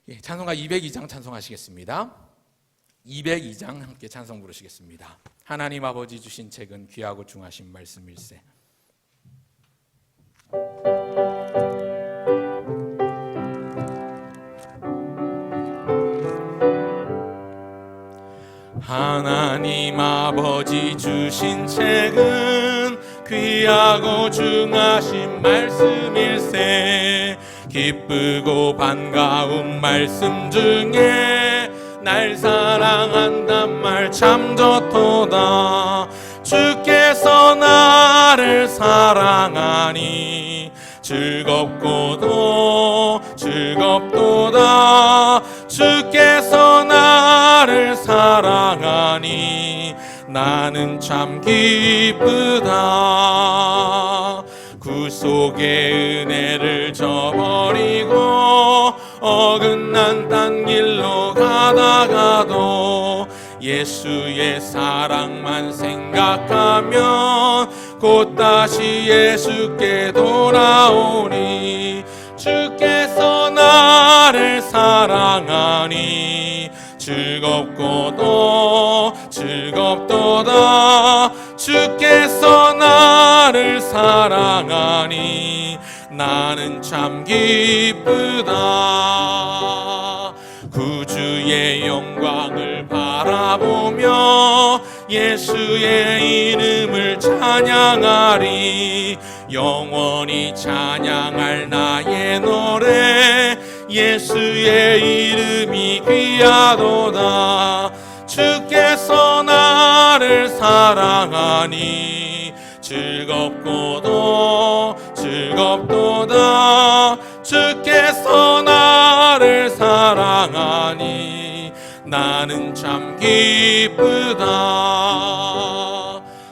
찬송가 202장 찬송하시겠습니다. 202장 함께 찬송 부르시겠습니다. 하나님 아버지 주신 책은 귀하고 중하신 말씀일세. 하나님 아버지 주신 책은 귀하고 중하신 말씀일세. 기쁘고 반가운 말씀 중에 날 사랑한단 말 참 좋도다. 주께서 나를 사랑하니 즐겁고도 즐겁도다. 주께서 나를 사랑하니 나는 참 기쁘다. 구속의 은혜를 저버리고 어긋난 딴 길로 가다가도 예수의 사랑만 생각하면 곧 다시 예수께 돌아오니. 주께서 나를 사랑하니 즐겁고도 즐겁도다. 주께서 나를 사랑하니 나는 참 기쁘다. 구주의 영광을 바라보며 예수의 이름을 찬양하리. 영원히 찬양할 나의 노래 예수의 이름이 귀하도다. 주께서 나를 사랑하니 즐겁고도 즐겁도다. 주께서 나를 사랑하니 나는 참 기쁘다.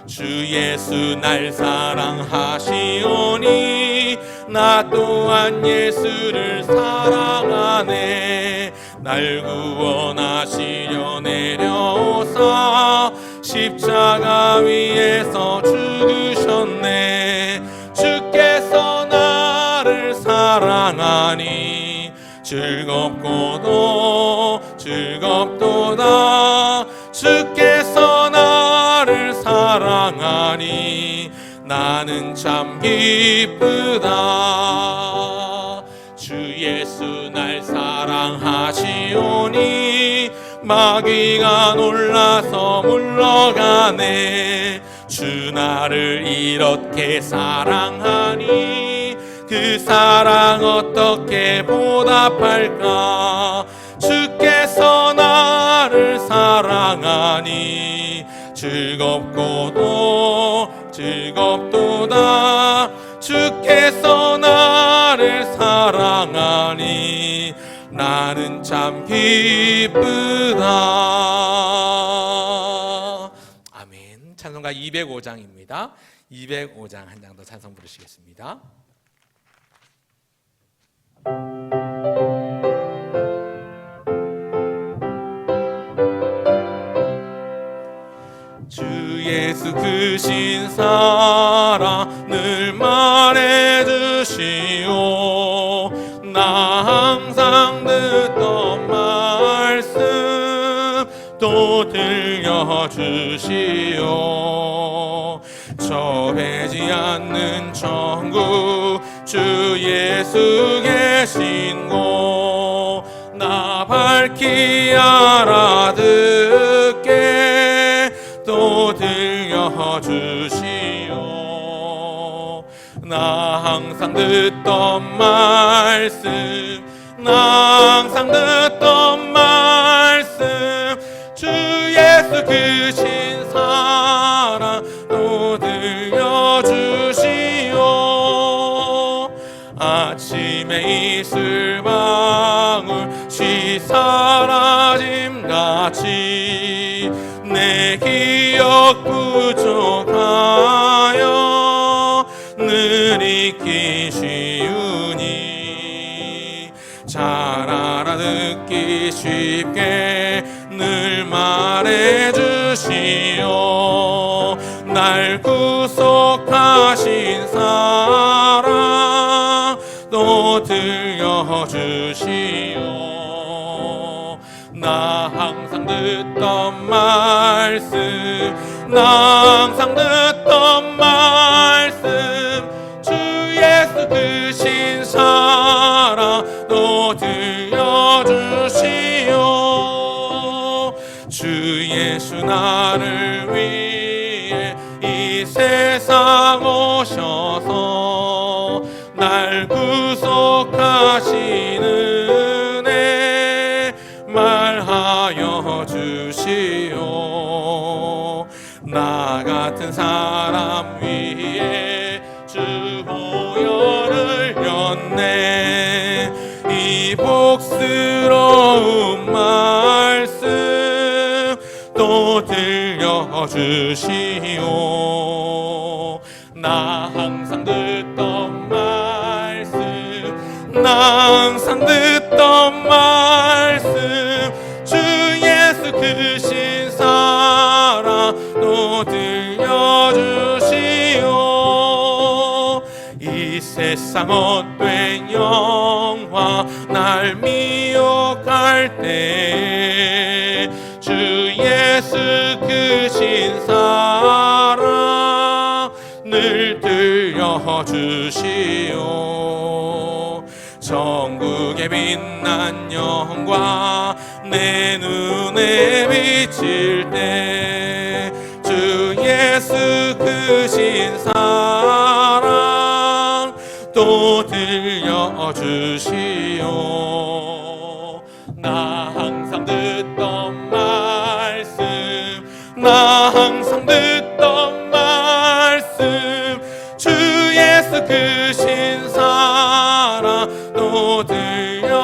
주 예수 날 사랑하시오니 나 또한 예수를 사랑하네. 날 구원하시려 내려오사 십자가 위에서 죽으셨네. 주께서 나를 사랑하니 즐겁고도 즐겁도다. 주께서 나를 사랑하니 나는 참 기쁘다. 주 예수 날 사랑하시오니 마귀가 놀라서 물러가네. 주 나를 이렇게 사랑하니 그 사랑 어떻게 보답할까. 주께서 나를 사랑하니 즐겁고도 즐겁도다. 주께서 나를 사랑하니 나는 참 기쁘다. 아멘. 찬송가 205장입니다. 205장 한 장 더 찬송 부르시겠습니다. 주 예수 크신 사랑 늘 말해주시오. 나 항상 듣던 말씀 또 들려주시오. 처해지 않는 천국 주 예수 계신 곳 나 밝히 알아듣게 또 들려주시오. 나 항상 듣던 말씀 나 항상 듣던 말씀 주 예수 크신 사랑 또 들려주시오. 아침에 이슬방울 쉬 사라짐같이 내 기억 부족하여 늘 잊기 쉬우니 잘 알아듣기 쉽게 늘 말해주시오. 날 구속하신 사랑 또 들려주시오. 듣던 말씀, 나 항상 듣던 말씀, 주 예수 그 신사랑도 들려주시오. 주 예수 나를 위해 이 세상 오셔서 날 구속하시는 애 말하여 주시오. 나 같은 사람 위에 주 보혈을 흘렸네. 이 복스러운 말씀 또 들려주시오. 나 항상 듣던 말씀, 나 항상 듣던 말씀, 주 예수 그 신사랑도 들려주시오. 이 세상 헛된 영화 날 미혹할 때 주 예수 그 신사랑 늘 들려주시오. 천국의 빛난 영광 내 눈에 비칠 때 주 예수 그 신사랑 또 들려주시오. 나 항상 듣던 말씀, 나 항상 듣던 말씀, 주 예수 그 신사랑 또 들려주시오.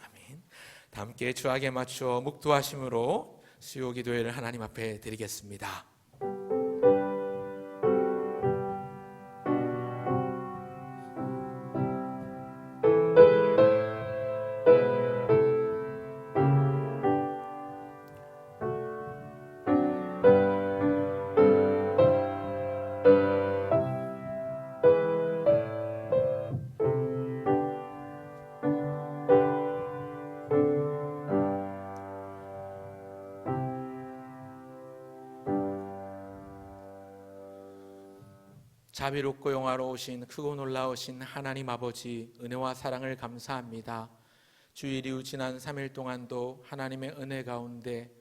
아멘. 다 함께 주악에 맞추어 묵도하심으로 수요 기도회를 하나님 앞에 드리겠습니다. 자비롭고 영화로우신 크고 놀라우신 하나님 아버지, 은혜와 사랑을 감사합니다. 주일 이후 지난 3일 동안도 하나님의 은혜 가운데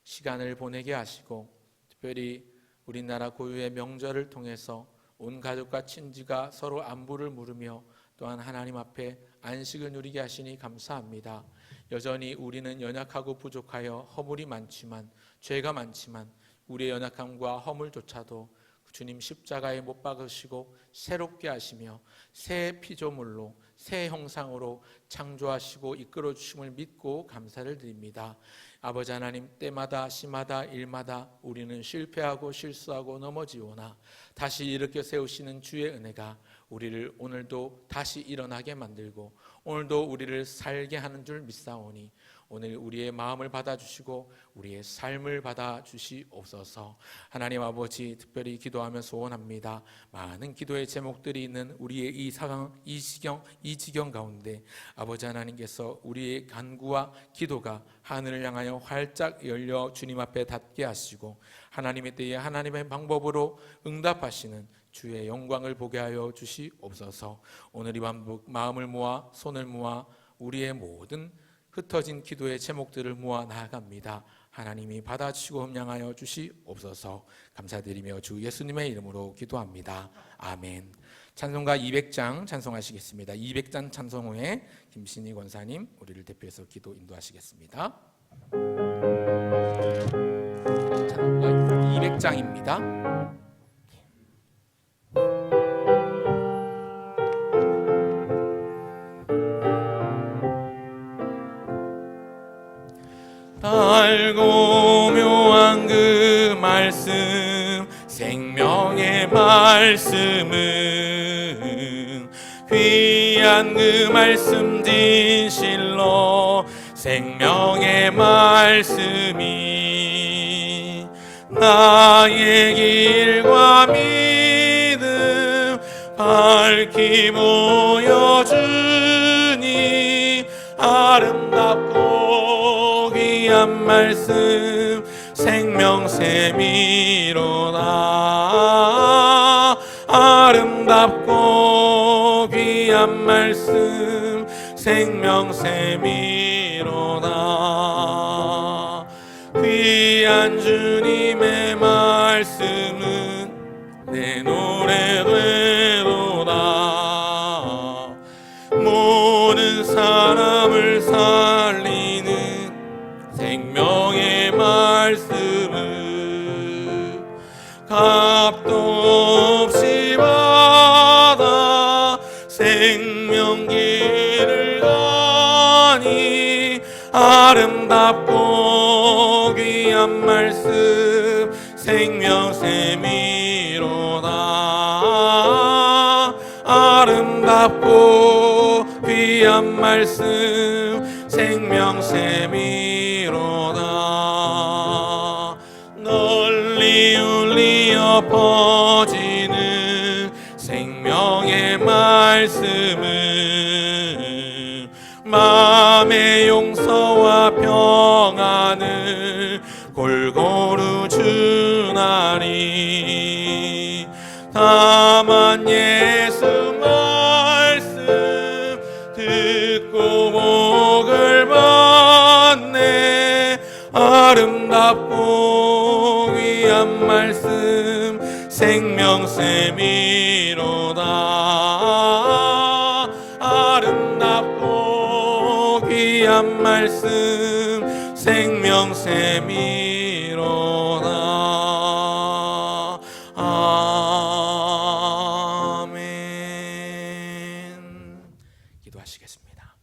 시간을 보내게 하시고, 특별히 우리나라 고유의 명절을 통해서 온 가족과 친지가 서로 안부를 물으며 또한 하나님 앞에 안식을 누리게 하시니 감사합니다. 여전히 우리는 연약하고 부족하여 허물이 많지만, 죄가 많지만 우리의 연약함과 허물조차도 주님 십자가에 못 박으시고 새롭게 하시며 새 피조물로 새 형상으로 창조하시고 이끌어 주심을 믿고 감사를 드립니다. 아버지 하나님, 때마다 시마다 일마다 우리는 실패하고 실수하고 넘어지오나 다시 일으켜 세우시는 주의 은혜가 우리를 오늘도 다시 일어나게 만들고 오늘도 우리를 살게 하는 줄 믿사오니 오늘 우리의 마음을 받아주시고 우리의 삶을 받아주시옵소서. 하나님 아버지, 특별히 기도하며 소원합니다. 많은 기도의 제목들이 있는 우리의 이 상황, 이 지경 가운데 아버지 하나님께서 우리의 간구와 기도가 하늘을 향하여 활짝 열려 주님 앞에 닿게 하시고 하나님의 때에 하나님의 방법으로 응답하시는 주의 영광을 보게 하여 주시옵소서. 오늘 이 밤 마음을 모아 손을 모아 우리의 모든 흩어진 기도의 제목들을 모아 나아갑니다. 하나님이 받아주시고 흠량하여 주시옵소서. 감사드리며 주 예수님의 이름으로 기도합니다. 아멘. 찬송가 200장 찬송하시겠습니다. 200장 찬송 후에 김신희 권사님 우리를 대표해서 기도 인도하시겠습니다. 찬송가 200장입니다. 달고 묘한 그 말씀, 생명의 말씀은 귀한 그 말씀 진실로 생명의 말씀이 나의 길과 믿음 밝히 보여주니 귀한 말씀 생명샘이로다. 아름답고 귀한 말씀 생명샘이로다. 귀한 주님의 말씀은 내 노래 되도다. 모든 사람을 살리는 생명의 말씀은 값도 없이 받아 생명길을 가니. 아름답고 귀한 말씀 생명샘이로다. 아름답고 귀한 말씀 생명샘이로다. 널리 울리어 퍼지는 생명의 말씀은 마음의 용서와 평안을 골고루 주나니. 다만 예수 말씀 듣고 복을 받네. 아름답고 귀한 말씀 생명샘이로다. 아름답고 귀한 말씀 생명샘이로다. 아멘. 기도하시겠습니다.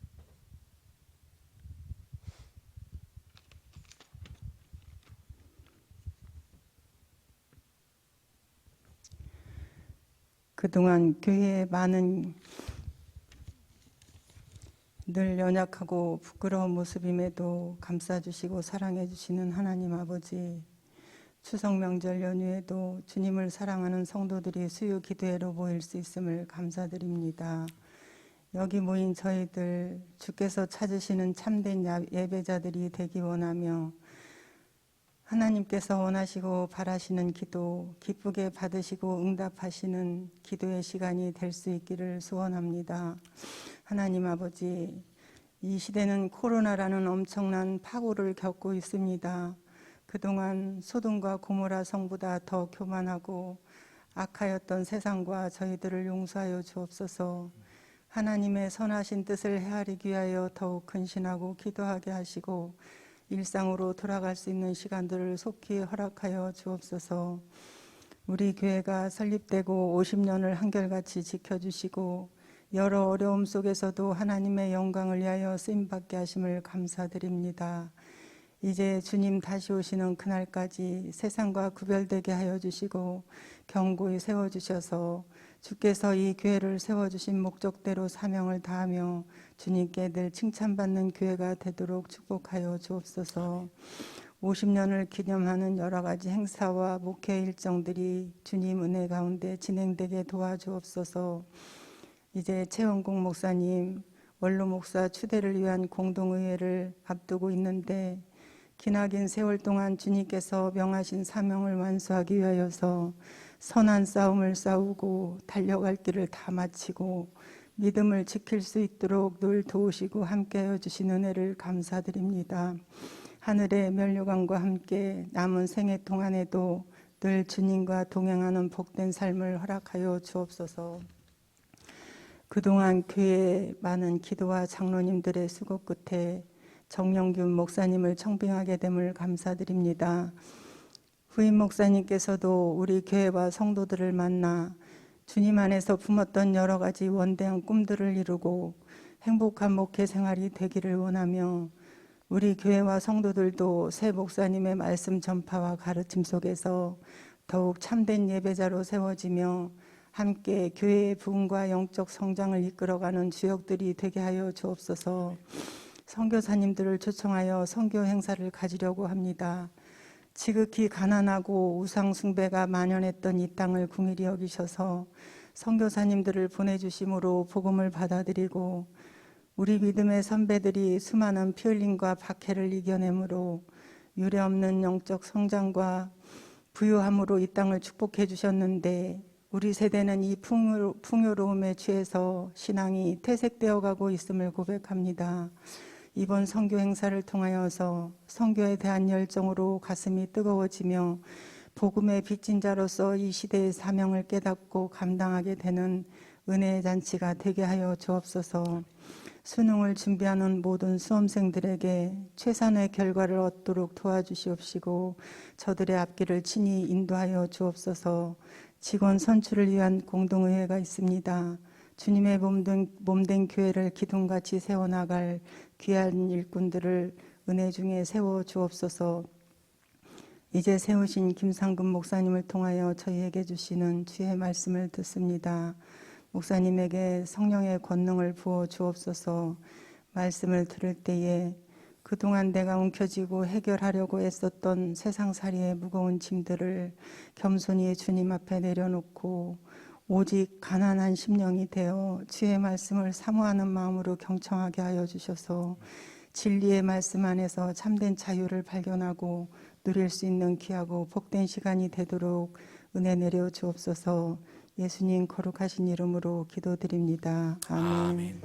그동안 교회에 많은 늘 연약하고 부끄러운 모습임에도 감싸주시고 사랑해주시는 하나님 아버지, 추석 명절 연휴에도 주님을 사랑하는 성도들이 수요 기도회로 모일 수 있음을 감사드립니다. 여기 모인 저희들 주께서 찾으시는 참된 예배자들이 되기 원하며 하나님께서 원하시고 바라시는 기도 기쁘게 받으시고 응답하시는 기도의 시간이 될 수 있기를 소원합니다. 하나님 아버지, 이 시대는 코로나라는 엄청난 파고를 겪고 있습니다. 그동안 소돔과 고모라 성보다 더 교만하고 악하였던 세상과 저희들을 용서하여 주옵소서. 하나님의 선하신 뜻을 헤아리기 위하여 더욱 근신하고 기도하게 하시고 일상으로 돌아갈 수 있는 시간들을 속히 허락하여 주옵소서. 우리 교회가 설립되고 50년을 한결같이 지켜주시고 여러 어려움 속에서도 하나님의 영광을 위하여 쓰임받게 하심을 감사드립니다. 이제 주님 다시 오시는 그날까지 세상과 구별되게 하여 주시고 견고히 세워주셔서 주께서 이 교회를 세워주신 목적대로 사명을 다하며 주님께 늘 칭찬받는 교회가 되도록 축복하여 주옵소서. 50년을 기념하는 여러 가지 행사와 목회 일정들이 주님 은혜 가운데 진행되게 도와주옵소서. 이제 최원공 목사님 원로 목사 추대를 위한 공동의회를 앞두고 있는데 기나긴 세월 동안 주님께서 명하신 사명을 완수하기 위하여서 선한 싸움을 싸우고 달려갈 길을 다 마치고 믿음을 지킬 수 있도록 늘 도우시고 함께하여 주신 은혜를 감사드립니다. 하늘의 면류관과 함께 남은 생애 동안에도 늘 주님과 동행하는 복된 삶을 허락하여 주옵소서. 그동안 교회의 많은 기도와 장로님들의 수고 끝에 정영균 목사님을 청빙하게 됨을 감사드립니다. 후임 목사님께서도 우리 교회와 성도들을 만나 주님 안에서 품었던 여러 가지 원대한 꿈들을 이루고 행복한 목회 생활이 되기를 원하며 우리 교회와 성도들도 새 목사님의 말씀 전파와 가르침 속에서 더욱 참된 예배자로 세워지며 함께 교회의 부흥과 영적 성장을 이끌어가는 주역들이 되게 하여 주옵소서. 선교사님들을 초청하여 선교 행사를 가지려고 합니다. 지극히 가난하고 우상 숭배가 만연했던 이 땅을 긍휼히 여기셔서 선교사님들을 보내주심으로 복음을 받아들이고 우리 믿음의 선배들이 수많은 피 흘림과 박해를 이겨내므로 유례없는 영적 성장과 부유함으로 이 땅을 축복해 주셨는데 우리 세대는 이 풍요로움에 취해서 신앙이 퇴색되어 가고 있음을 고백합니다. 이번 선교 행사를 통하여서 선교에 대한 열정으로 가슴이 뜨거워지며 복음의 빚진 자로서 이 시대의 사명을 깨닫고 감당하게 되는 은혜의 잔치가 되게 하여 주옵소서. 수능을 준비하는 모든 수험생들에게 최선의 결과를 얻도록 도와주시옵시고 저들의 앞길을 친히 인도하여 주옵소서. 직원 선출을 위한 공동의회가 있습니다. 주님의 몸된 교회를 기둥같이 세워나갈 귀한 일꾼들을 은혜 중에 세워 주옵소서. 이제 세우신 김상금 목사님을 통하여 저희에게 주시는 주의 말씀을 듣습니다. 목사님에게 성령의 권능을 부어 주옵소서. 말씀을 들을 때에 그동안 내가 움켜쥐고 해결하려고 애썼던 세상살이의 무거운 짐들을 겸손히 주님 앞에 내려놓고 오직 가난한 심령이 되어 주의 말씀을 사모하는 마음으로 경청하게 하여 주셔서 진리의 말씀 안에서 참된 자유를 발견하고 누릴 수 있는 귀하고 복된 시간이 되도록 은혜 내려 주옵소서. 예수님 거룩하신 이름으로 기도드립니다. 아멘.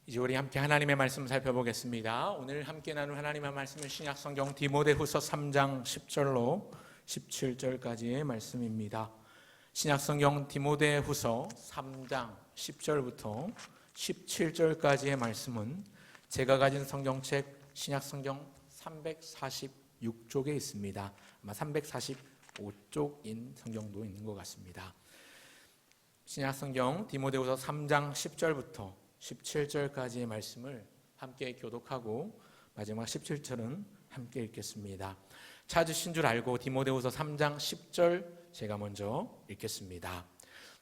이제 우리 함께 하나님의 말씀 살펴보겠습니다. 오늘 함께 나눌 하나님의 말씀은 신약성경 디모데후서 3장 10절로 17절까지의 말씀입니다. 신약성경 디모데후서 3장 10절부터 17절까지의 말씀은 제가 가진 성경책 신약성경 346쪽에 있습니다. 아마 345쪽인 성경도 있는 것 같습니다. 신약성경 디모데후서 3장 10절부터 17절까지의 말씀을 함께 교독하고 마지막 17절은 함께 읽겠습니다. 찾으신 줄 알고 디모데후서 3장 10절 제가 먼저 읽겠습니다.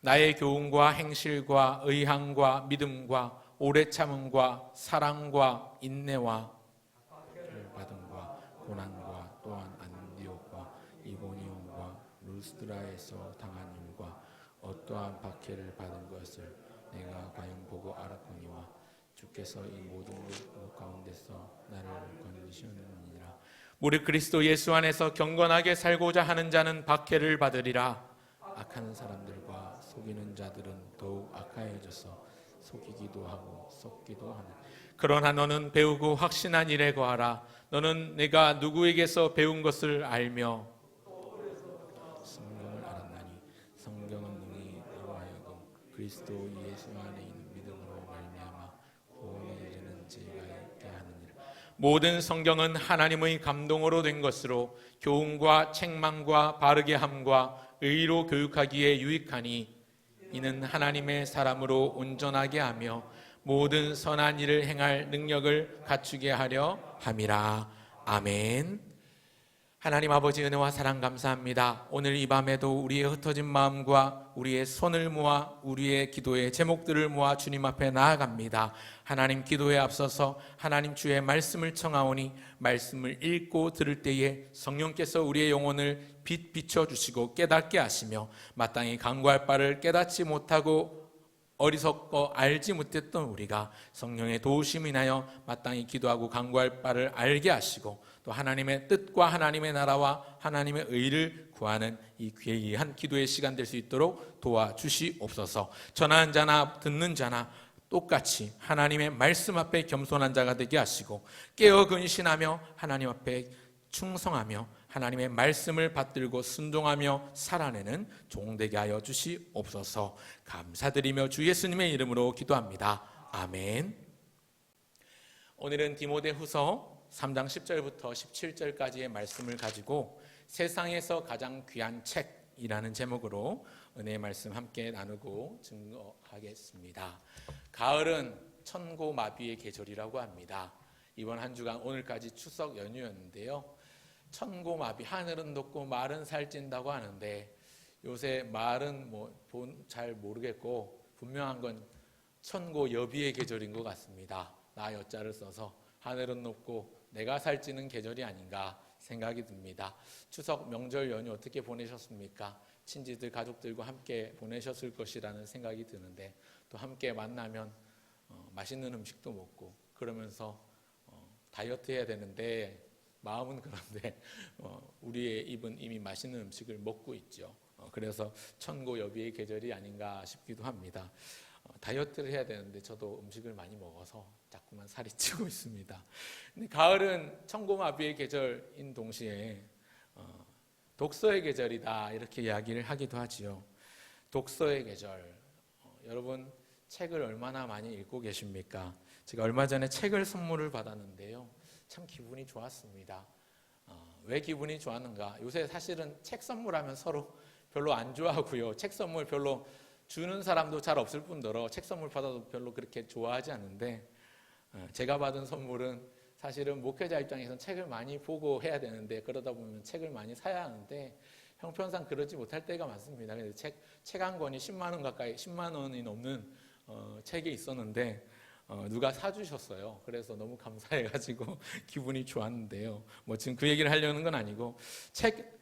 나의 교훈과 행실과 의향과 믿음과 오래 참음과 사랑과 인내와 받음과 고난과 또한 안디옥과 이고니온과 루스드라에서 당한 일과 어떠한 박해를 받은 것을 내가 과연 보고 알았거니와 주께서 이 모든 것 가운데서 나를 건지셨느니라. 무릇 그리스도 예수 안에서 경건하게 살고자 하는 자는 박해를 받으리라. 악한 사람들과 속이는 자들은 더욱 악하여져서 속이기도 하고 썩기도 하는. 그러나 너는 배우고 확신한 일에 거하라. 너는 내가 누구에게서 배운 것을 알며 성경을 알았나니 성경은 능히 너로 하여금 그리스도 예수 안에 있는 믿음으로 말미암아 구원에 이르는 지혜가 있게 하느니라. 모든 성경은 하나님의 감동으로 된 것으로 교훈과 책망과 바르게 함과 의로 교육하기에 유익하니 이는 하나님의 사람으로 온전하게 하며 모든 선한 일을 행할 능력을 갖추게 하려 함이라. 아멘. 하나님 아버지 은혜와 사랑 감사합니다. 오늘 이 밤에도 우리의 흩어진 마음과 우리의 손을 모아 우리의 기도의 제목들을 모아 주님 앞에 나아갑니다. 하나님 기도에 앞서서 하나님 주의 말씀을 청하오니 말씀을 읽고 들을 때에 성령께서 우리의 영혼을 비춰주시고 깨닫게 하시며 마땅히 간구할 바를 깨닫지 못하고 어리석고 알지 못했던 우리가 성령의 도우심이 인하여 마땅히 기도하고 간구할 바를 알게 하시고 또 하나님의 뜻과 하나님의 나라와 하나님의 의를 구하는 이 귀한 기도의 시간 될 수 있도록 도와주시옵소서. 전하는 자나 듣는 자나 똑같이 하나님의 말씀 앞에 겸손한 자가 되게 하시고 깨어 근신하며 하나님 앞에 충성하며 하나님의 말씀을 받들고 순종하며 살아내는 종 되게 하여 주시옵소서. 감사드리며 주 예수님의 이름으로 기도합니다. 아멘. 오늘은 디모데후서 3장 10절부터 17절까지의 말씀을 가지고 세상에서 가장 귀한 책이라는 제목으로 은혜의 말씀 함께 나누고 증거하겠습니다. 가을은 천고마비의 계절이라고 합니다. 이번 한 주간 오늘까지 추석 연휴였는데요. 천고마비, 하늘은 높고 말은 살찐다고 하는데 요새 말은 잘 모르겠고 분명한 건 천고여비의 계절인 것 같습니다. 나 여자를 써서 하늘은 높고 내가 살찌는 계절이 아닌가 생각이 듭니다. 추석 명절 연휴 어떻게 보내셨습니까? 친지들 가족들과 함께 보내셨을 것이라는 생각이 드는데 또 함께 만나면 맛있는 음식도 먹고 그러면서 다이어트 해야 되는데 마음은 그런데 우리의 입은 이미 맛있는 음식을 먹고 있죠. 그래서 천고여비의 계절이 아닌가 싶기도 합니다. 다이어트를 해야 되는데 저도 음식을 많이 먹어서 자꾸만 살이 찌고 있습니다. 근데 가을은 천고마비의 계절인 동시에 독서의 계절이다 이렇게 이야기를 하기도 하지요. 독서의 계절. 여러분 책을 얼마나 많이 읽고 계십니까? 제가 얼마 전에 책을 선물을 받았는데요. 참 기분이 좋았습니다. 왜 기분이 좋았는가? 요새 사실은 책 선물하면 서로 별로 안 좋아하고요. 책 선물 별로 주는 사람도 잘 없을 뿐더러 책 선물 받아도 별로 그렇게 좋아하지 않는데 제가 받은 선물은 사실은 목회자 입장에서는 책을 많이 보고 해야 되는데 그러다 보면 책을 많이 사야 하는데 형편상 그러지 못할 때가 많습니다. 근데 책 한 권이 10만 원 가까이 10만 원이 넘는 책이 있었는데 누가 사주셨어요. 그래서 너무 감사해가지고 기분이 좋았는데요. 지금 그 얘기를 하려는 건 아니고 책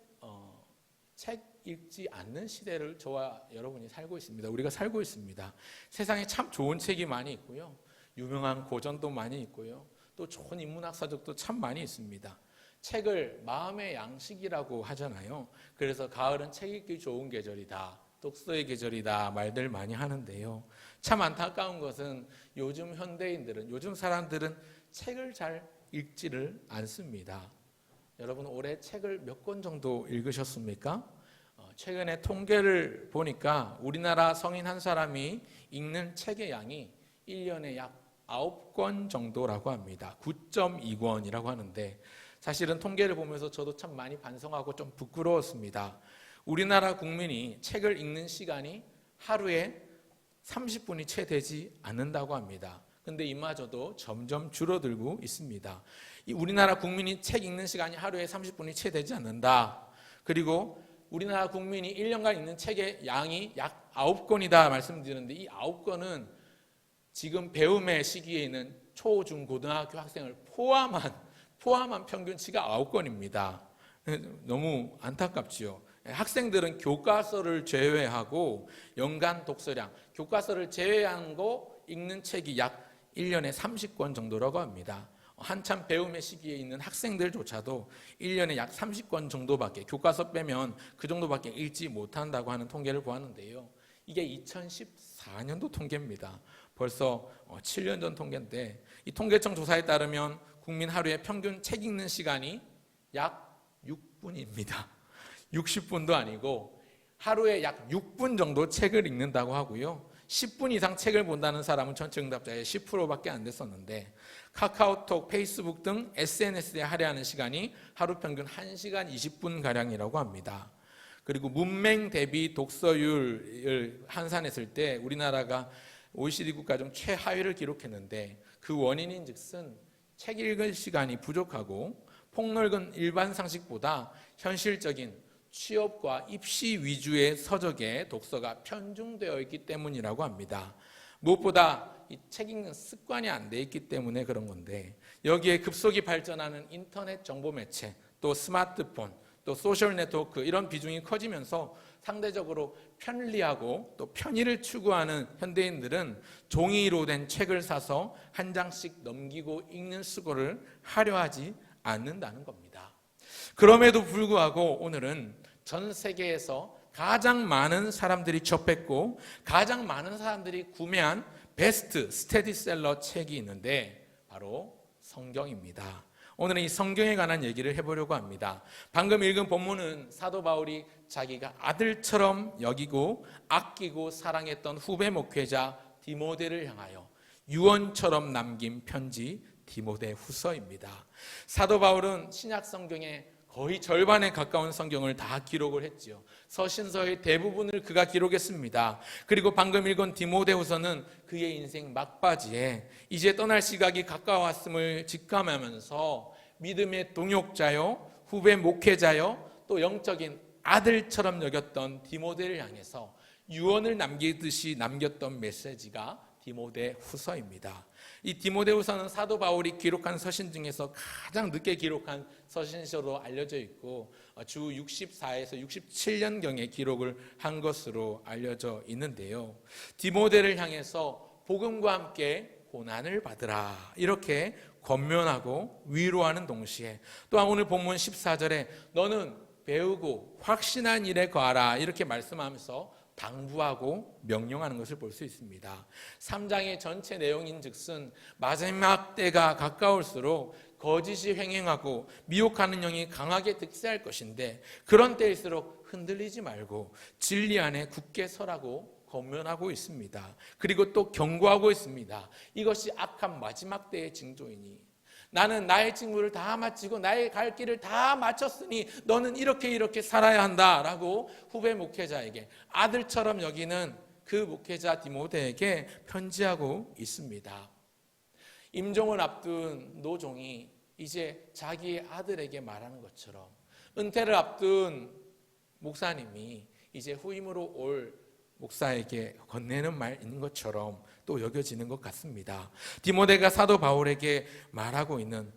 읽지 않는 시대를 저와 여러분이 살고 있습니다. 우리가 살고 있습니다. 세상에 참 좋은 책이 많이 있고요. 유명한 고전도 많이 있고요. 또 좋은 인문학 서적도 참 많이 있습니다. 책을 마음의 양식이라고 하잖아요. 그래서 가을은 책 읽기 좋은 계절이다. 독서의 계절이다 말들 많이 하는데요. 참 안타까운 것은 요즘 현대인들은 요즘 사람들은 책을 잘 읽지를 않습니다. 여러분 올해 책을 몇 권 정도 읽으셨습니까? 최근에 통계를 보니까 우리나라 성인 한 사람이 읽는 책의 양이 1년에 약 9권 정도라고 합니다. 9.2권이라고 하는데 사실은 통계를 보면서 저도 참 많이 반성하고 좀 부끄러웠습니다. 우리나라 국민이 책을 읽는 시간이 하루에 30분이 채 되지 않는다고 합니다. 근데 이마저도 점점 줄어들고 있습니다. 우리나라 국민이 책 읽는 시간이 하루에 30분이 채 되지 않는다. 그리고 우리나라 국민이 1년간 읽는 책의 양이 약 9권이다 말씀드리는데 이 9권은 지금 배움의 시기에 있는 초, 중, 고등학교 학생을 포함한 평균치가 9권입니다. 너무 안타깝지요. 학생들은 교과서를 제외하고 연간 독서량, 교과서를 제외한 거 읽는 책이 약 1년에 30권 정도라고 합니다. 한참 배움의 시기에 있는 학생들조차도 1년에 약 30권 정도밖에 교과서 빼면 그 정도밖에 읽지 못한다고 하는 통계를 보았는데요. 이게 2014년도 통계입니다. 벌써 7년 전 통계인데 이 통계청 조사에 따르면 국민 하루에 평균 책 읽는 시간이 약 6분입니다. 60분도 아니고 하루에 약 6분 정도 책을 읽는다고 하고요. 10분 이상 책을 본다는 사람은 전체 응답자의 10%밖에 안 됐었는데 카카오톡, 페이스북 등 SNS에 할애하는 시간이 하루 평균 1시간 20분가량이라고 합니다. 그리고 문맹 대비 독서율을 환산했을 때 우리나라가 OECD 국가 중 최하위를 기록했는데 그 원인인 즉슨 책 읽을 시간이 부족하고 폭넓은 일반 상식보다 현실적인 취업과 입시 위주의 서적에 독서가 편중되어 있기 때문이라고 합니다. 무엇보다 이 책 읽는 습관이 안 돼 있기 때문에 그런 건데 여기에 급속히 발전하는 인터넷 정보 매체, 또 스마트폰, 또 소셜 네트워크 이런 비중이 커지면서 상대적으로 편리하고 또 편의를 추구하는 현대인들은 종이로 된 책을 사서 한 장씩 넘기고 읽는 수고를 하려 하지 않는다는 겁니다. 그럼에도 불구하고 오늘은 전 세계에서 가장 많은 사람들이 접했고 가장 많은 사람들이 구매한 베스트 스테디셀러 책이 있는데 바로 성경입니다. 오늘은 이 성경에 관한 얘기를 해보려고 합니다. 방금 읽은 본문은 사도 바울이 자기가 아들처럼 여기고 아끼고 사랑했던 후배 목회자 디모데를 향하여 유언처럼 남긴 편지 디모데 후서입니다. 사도 바울은 신약 성경의 거의 절반에 가까운 성경을 다 기록을 했지요. 서신서의 대부분을 그가 기록했습니다. 그리고 방금 읽은 디모데후서는 그의 인생 막바지에 이제 떠날 시각이 가까웠음을 직감하면서 믿음의 동역자요, 후배 목회자요, 또 영적인 아들처럼 여겼던 디모데를 향해서 유언을 남기듯이 남겼던 메시지가 디모데후서입니다. 이 디모데후서는 사도 바울이 기록한 서신 중에서 가장 늦게 기록한 서신서로 알려져 있고 주 64에서 67년경에 기록을 한 것으로 알려져 있는데요. 디모데를 향해서 복음과 함께 고난을 받으라 이렇게 권면하고 위로하는 동시에 또한 오늘 본문 14절에 너는 배우고 확신한 일에 거하라 이렇게 말씀하면서 당부하고 명령하는 것을 볼 수 있습니다. 3장의 전체 내용인즉슨 마지막 때가 가까울수록 거짓이 횡행하고 미혹하는 영이 강하게 득세할 것인데 그런 때일수록 흔들리지 말고 진리 안에 굳게 서라고 권면하고 있습니다. 그리고 또 경고하고 있습니다. 이것이 악한 마지막 때의 징조이니 나는 나의 직무를 다 마치고 나의 갈 길을 다 마쳤으니 너는 이렇게 살아야 한다라고 후배 목회자에게 아들처럼 여기는 그 목회자 디모데에게 편지하고 있습니다. 임종을 앞둔 노종이 이제 자기의 아들에게 말하는 것처럼 은퇴를 앞둔 목사님이 이제 후임으로 올 목사에게 건네는 말인 것처럼 또 여겨지는 것 같습니다. 디모데가 사도 바울에게 말하고 있는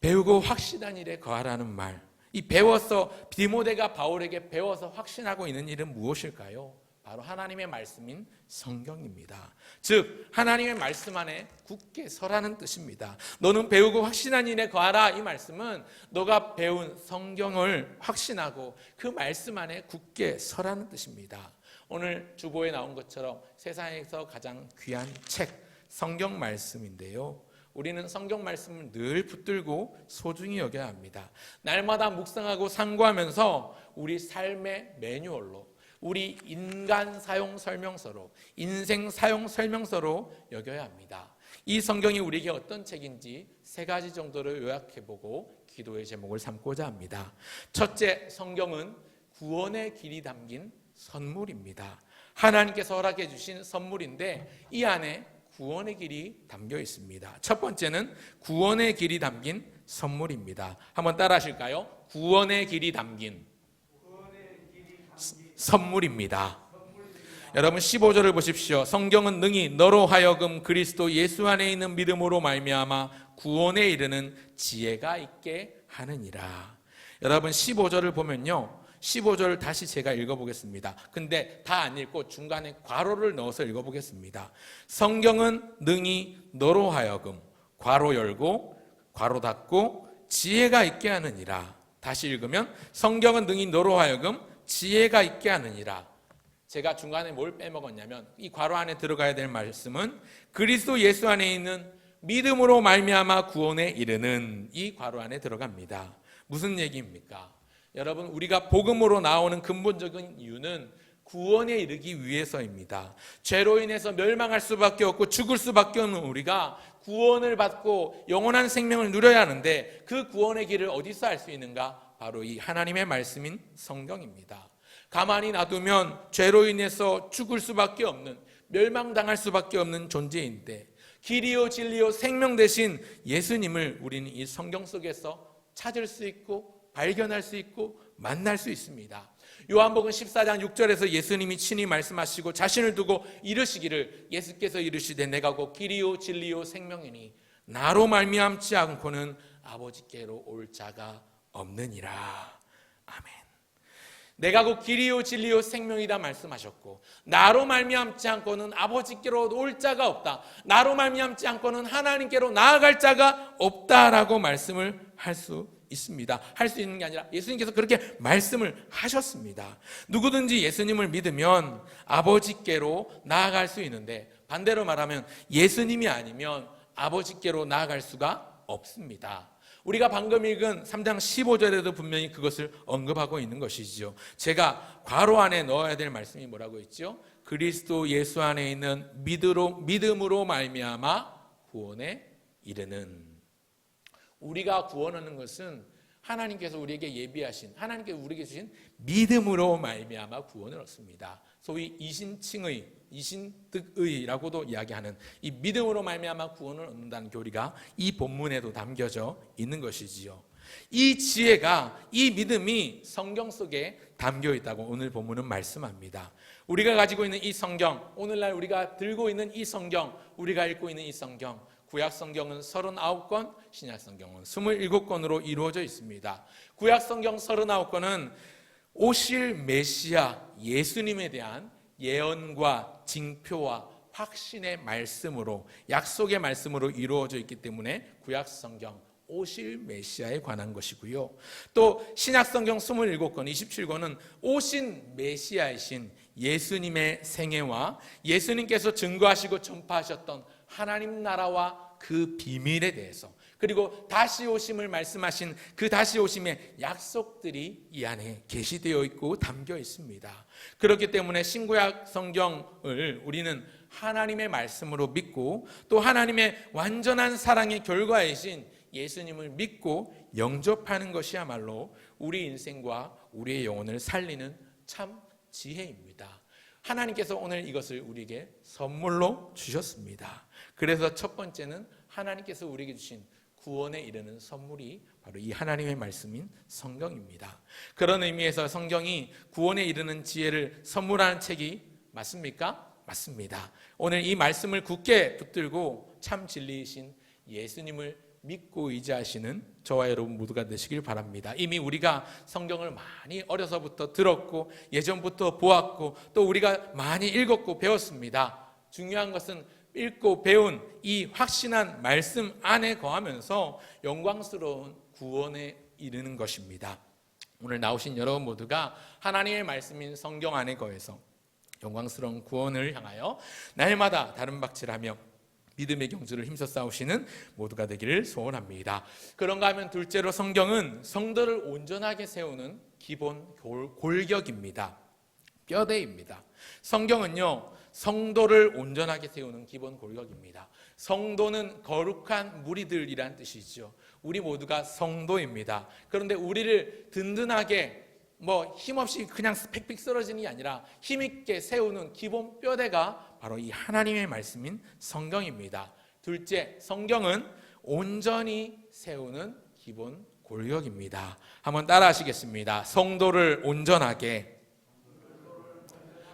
배우고 확신한 일에 거하라는 말, 이 배워서 디모데가 바울에게 배워서 확신하고 있는 일은 무엇일까요? 바로 하나님의 말씀인 성경입니다. 즉 하나님의 말씀 안에 굳게 서라는 뜻입니다. 너는 배우고 확신한 일에 거하라. 이 말씀은 너가 배운 성경을 확신하고 그 말씀 안에 굳게 서라는 뜻입니다. 오늘 주보에 나온 것처럼 세상에서 가장 귀한 책 성경 말씀인데요. 우리는 성경 말씀을 늘 붙들고 소중히 여겨야 합니다. 날마다 묵상하고 상고하면서 우리 삶의 매뉴얼로, 우리 인간 사용 설명서로, 인생 사용 설명서로 여겨야 합니다. 이 성경이 우리에게 어떤 책인지 3가지 정도를 요약해보고 기도의 제목을 삼고자 합니다. 첫째, 성경은 구원의 길이 담긴 선물입니다. 하나님께서 허락해 주신 선물인데 이 안에 구원의 길이 담겨 있습니다. 첫 번째는 구원의 길이 담긴 선물입니다. 한번 따라 하실까요? 구원의 길이 담긴 선물입니다. 여러분 15절을 보십시오. 성경은 능히 너로 하여금 그리스도 예수 안에 있는 믿음으로 말미암아 구원에 이르는 지혜가 있게 하느니라. 여러분 15절을 보면요, 15절 다시 제가 읽어보겠습니다. 근데 다 안 읽고 중간에 괄호를 넣어서 읽어보겠습니다. 성경은 능히 너로 하여금 괄호 열고 괄호 닫고 지혜가 있게 하느니라. 다시 읽으면 성경은 능히 너로 하여금 지혜가 있게 하느니라. 제가 중간에 뭘 빼먹었냐면 이 괄호 안에 들어가야 될 말씀은 그리스도 예수 안에 있는 믿음으로 말미암아 구원에 이르는 이 괄호 안에 들어갑니다. 무슨 얘기입니까? 여러분 우리가 복음으로 나오는 근본적인 이유는 구원에 이르기 위해서입니다. 죄로 인해서 멸망할 수밖에 없고 죽을 수밖에 없는 우리가 구원을 받고 영원한 생명을 누려야 하는데 그 구원의 길을 어디서 알 수 있는가? 바로 이 하나님의 말씀인 성경입니다. 가만히 놔두면 죄로 인해서 죽을 수밖에 없는, 멸망당할 수밖에 없는 존재인데 길이요 진리요 생명 되신 예수님을 우리는 이 성경 속에서 찾을 수 있고 발견할 수 있고 만날 수 있습니다. 요한복음 14장 6절에서 예수님이 친히 말씀하시고 자신을 두고 이르시기를, 예수께서 이르시되 내가 곧 길이요 진리요 생명이니 나로 말미암지 않고는 아버지께로 올 자가 없느니라. 아멘. 내가 곧 길이요 진리요 생명이다 말씀하셨고 나로 말미암지 않고는 아버지께로 올 자가 없다, 나로 말미암지 않고는 하나님께로 나아갈 자가 없다라고 말씀을 할 수 있습니다. 할 수 있는 게 아니라 예수님께서 그렇게 말씀을 하셨습니다. 누구든지 예수님을 믿으면 아버지께로 나아갈 수 있는데 반대로 말하면 예수님이 아니면 아버지께로 나아갈 수가 없습니다. 우리가 방금 읽은 3장 15절에도 분명히 그것을 언급하고 있는 것이죠. 제가 괄호 안에 넣어야 될 말씀이 뭐라고 있죠? 그리스도 예수 안에 있는 믿음으로 말미암아 구원에 이르는. 우리가 구원하는 것은 하나님께서 우리에게 예비하신, 하나님께서 우리에게 주신 믿음으로 말미암아 구원을 얻습니다. 소위 이신칭의, 이신득의라고도 이야기하는 이 믿음으로 말미암아 구원을 얻는다는 교리가 이 본문에도 담겨져 있는 것이지요. 이 지혜가, 이 믿음이 성경 속에 담겨 있다고 오늘 본문은 말씀합니다. 우리가 가지고 있는 이 성경, 오늘날 우리가 들고 있는 이 성경, 우리가 읽고 있는 이 성경, 구약 성경은 39권, 신약 성경은 27권으로 이루어져 있습니다. 구약 성경 39권은 오실 메시아 예수님에 대한 예언과 징표와 확신의 말씀으로, 약속의 말씀으로 이루어져 있기 때문에 구약 성경, 오실 메시아에 관한 것이고요. 또 신약 성경 27권, 27권은 오신 메시아이신 예수님의 생애와 예수님께서 증거하시고 전파하셨던 하나님 나라와 그 비밀에 대해서, 그리고 다시 오심을 말씀하신 그 다시 오심의 약속들이 이 안에 계시되어 있고 담겨 있습니다. 그렇기 때문에 신구약 성경을 우리는 하나님의 말씀으로 믿고, 또 하나님의 완전한 사랑의 결과이신 예수님을 믿고 영접하는 것이야말로 우리 인생과 우리의 영혼을 살리는 참 지혜입니다. 하나님께서 오늘 이것을 우리에게 선물로 주셨습니다. 그래서 첫 번째는 하나님께서 우리에게 주신 구원에 이르는 선물이 바로 이 하나님의 말씀인 성경입니다. 그런 의미에서 성경이 구원에 이르는 지혜를 선물하는 책이 맞습니까? 맞습니다. 오늘 이 말씀을 굳게 붙들고 참 진리이신 예수님을 믿고 의지하시는 저와 여러분 모두가 되시길 바랍니다. 이미 우리가 성경을 많이 어려서부터 들었고 예전부터 보았고 또 우리가 많이 읽었고 배웠습니다. 중요한 것은 읽고 배운 이 확신한 말씀 안에 거하면서 영광스러운 구원에 이르는 것입니다. 오늘 나오신 여러분 모두가 하나님의 말씀인 성경 안에 거해서 영광스러운 구원을 향하여 날마다 다름박질하며 믿음의 경주를 힘써 싸우시는 모두가 되기를 소원합니다. 그런가 하면 둘째로 성경은 성도를 온전하게 세우는 기본 골격입니다. 뼈대입니다. 성경은요, 성도를 온전하게 세우는 기본 골격입니다. 성도는 거룩한 무리들이란 뜻이죠. 우리 모두가 성도입니다. 그런데 우리를 든든하게 힘없이 그냥 팩픽 쓰러지는 게 아니라 힘있게 세우는 기본 뼈대가 바로 이 하나님의 말씀인 성경입니다. 둘째, 성경은 온전히 세우는 기본 골격입니다. 한번 따라 하시겠습니다. 성도를 온전하게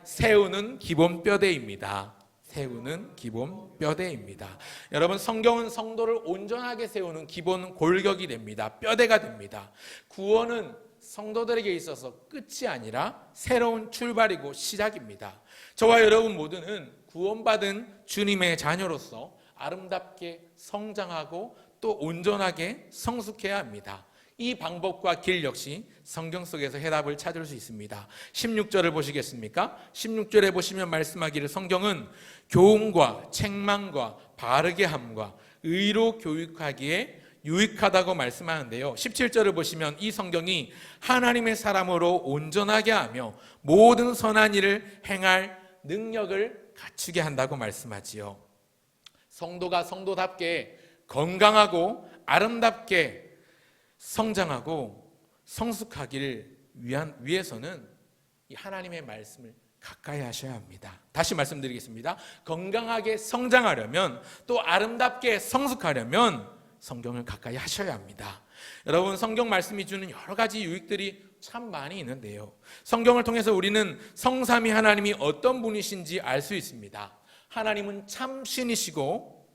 세우는 기본 뼈대입니다. 세우는 기본 뼈대입니다. 여러분, 성경은 성도를 온전하게 세우는 기본 골격이 됩니다. 뼈대가 됩니다. 구원은 성도들에게 있어서 끝이 아니라 새로운 출발이고 시작입니다. 저와 여러분 모두는 구원받은 주님의 자녀로서 아름답게 성장하고 또 온전하게 성숙해야 합니다. 이 방법과 길 역시 성경 속에서 해답을 찾을 수 있습니다. 16절을 보시겠습니까? 16절에 보시면 말씀하기를 성경은 교훈과 책망과 바르게 함과 의로 교육하기에 유익하다고 말씀하는데요. 17절을 보시면 이 성경이 하나님의 사람으로 온전하게 하며 모든 선한 일을 행할 능력을 갖추게 한다고 말씀하지요. 성도가 성도답게 건강하고 아름답게 성장하고 성숙하기를 위해서는 이 하나님의 말씀을 가까이 하셔야 합니다. 다시 말씀드리겠습니다. 건강하게 성장하려면 또 아름답게 성숙하려면 성경을 가까이 하셔야 합니다. 여러분, 성경 말씀이 주는 여러 가지 유익들이 참 많이 있는데요. 성경을 통해서 우리는 성삼위 하나님이 어떤 분이신지 알 수 있습니다. 하나님은 참 신이시고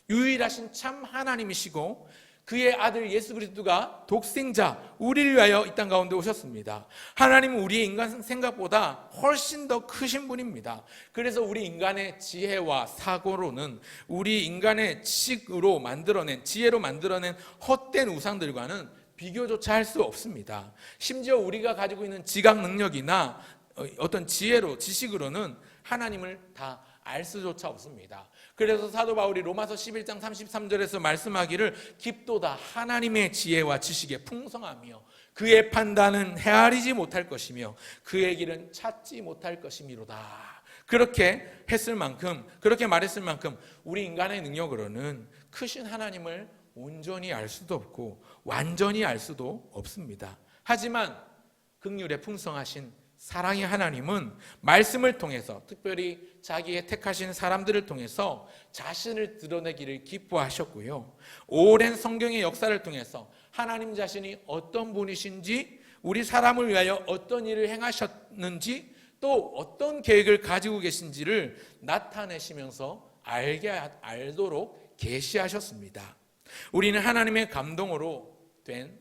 유일하신 참 하나님이시고 그의 아들 예수 그리스도가 독생자 우리를 위하여 이 땅 가운데 오셨습니다. 하나님은 우리의 인간 생각보다 훨씬 더 크신 분입니다. 그래서 우리 인간의 지혜와 사고로는 우리 인간의 지식으로 만들어낸 지혜로 만들어낸 헛된 우상들과는 비교조차 할 수 없습니다. 심지어 우리가 가지고 있는 지각 능력이나 어떤 지혜로 지식으로는 하나님을 다 알 수조차 없습니다. 그래서 사도 바울이 로마서 11장 33절에서 말씀하기를 깊도다 하나님의 지혜와 지식에 풍성하며 그의 판단은 헤아리지 못할 것이며 그의 길은 찾지 못할 것이미로다. 그렇게 했을 만큼, 그렇게 말했을 만큼 우리 인간의 능력으로는 크신 하나님을 온전히 알 수도 없고 완전히 알 수도 없습니다. 하지만 긍휼에 풍성하신 사랑의 하나님은 말씀을 통해서, 특별히 자기의 택하신 사람들을 통해서 자신을 드러내기를 기뻐하셨고요, 오랜 성경의 역사를 통해서 하나님 자신이 어떤 분이신지, 우리 사람을 위하여 어떤 일을 행하셨는지, 또 어떤 계획을 가지고 계신지를 나타내시면서 알도록 계시하셨습니다. 우리는 하나님의 감동으로 된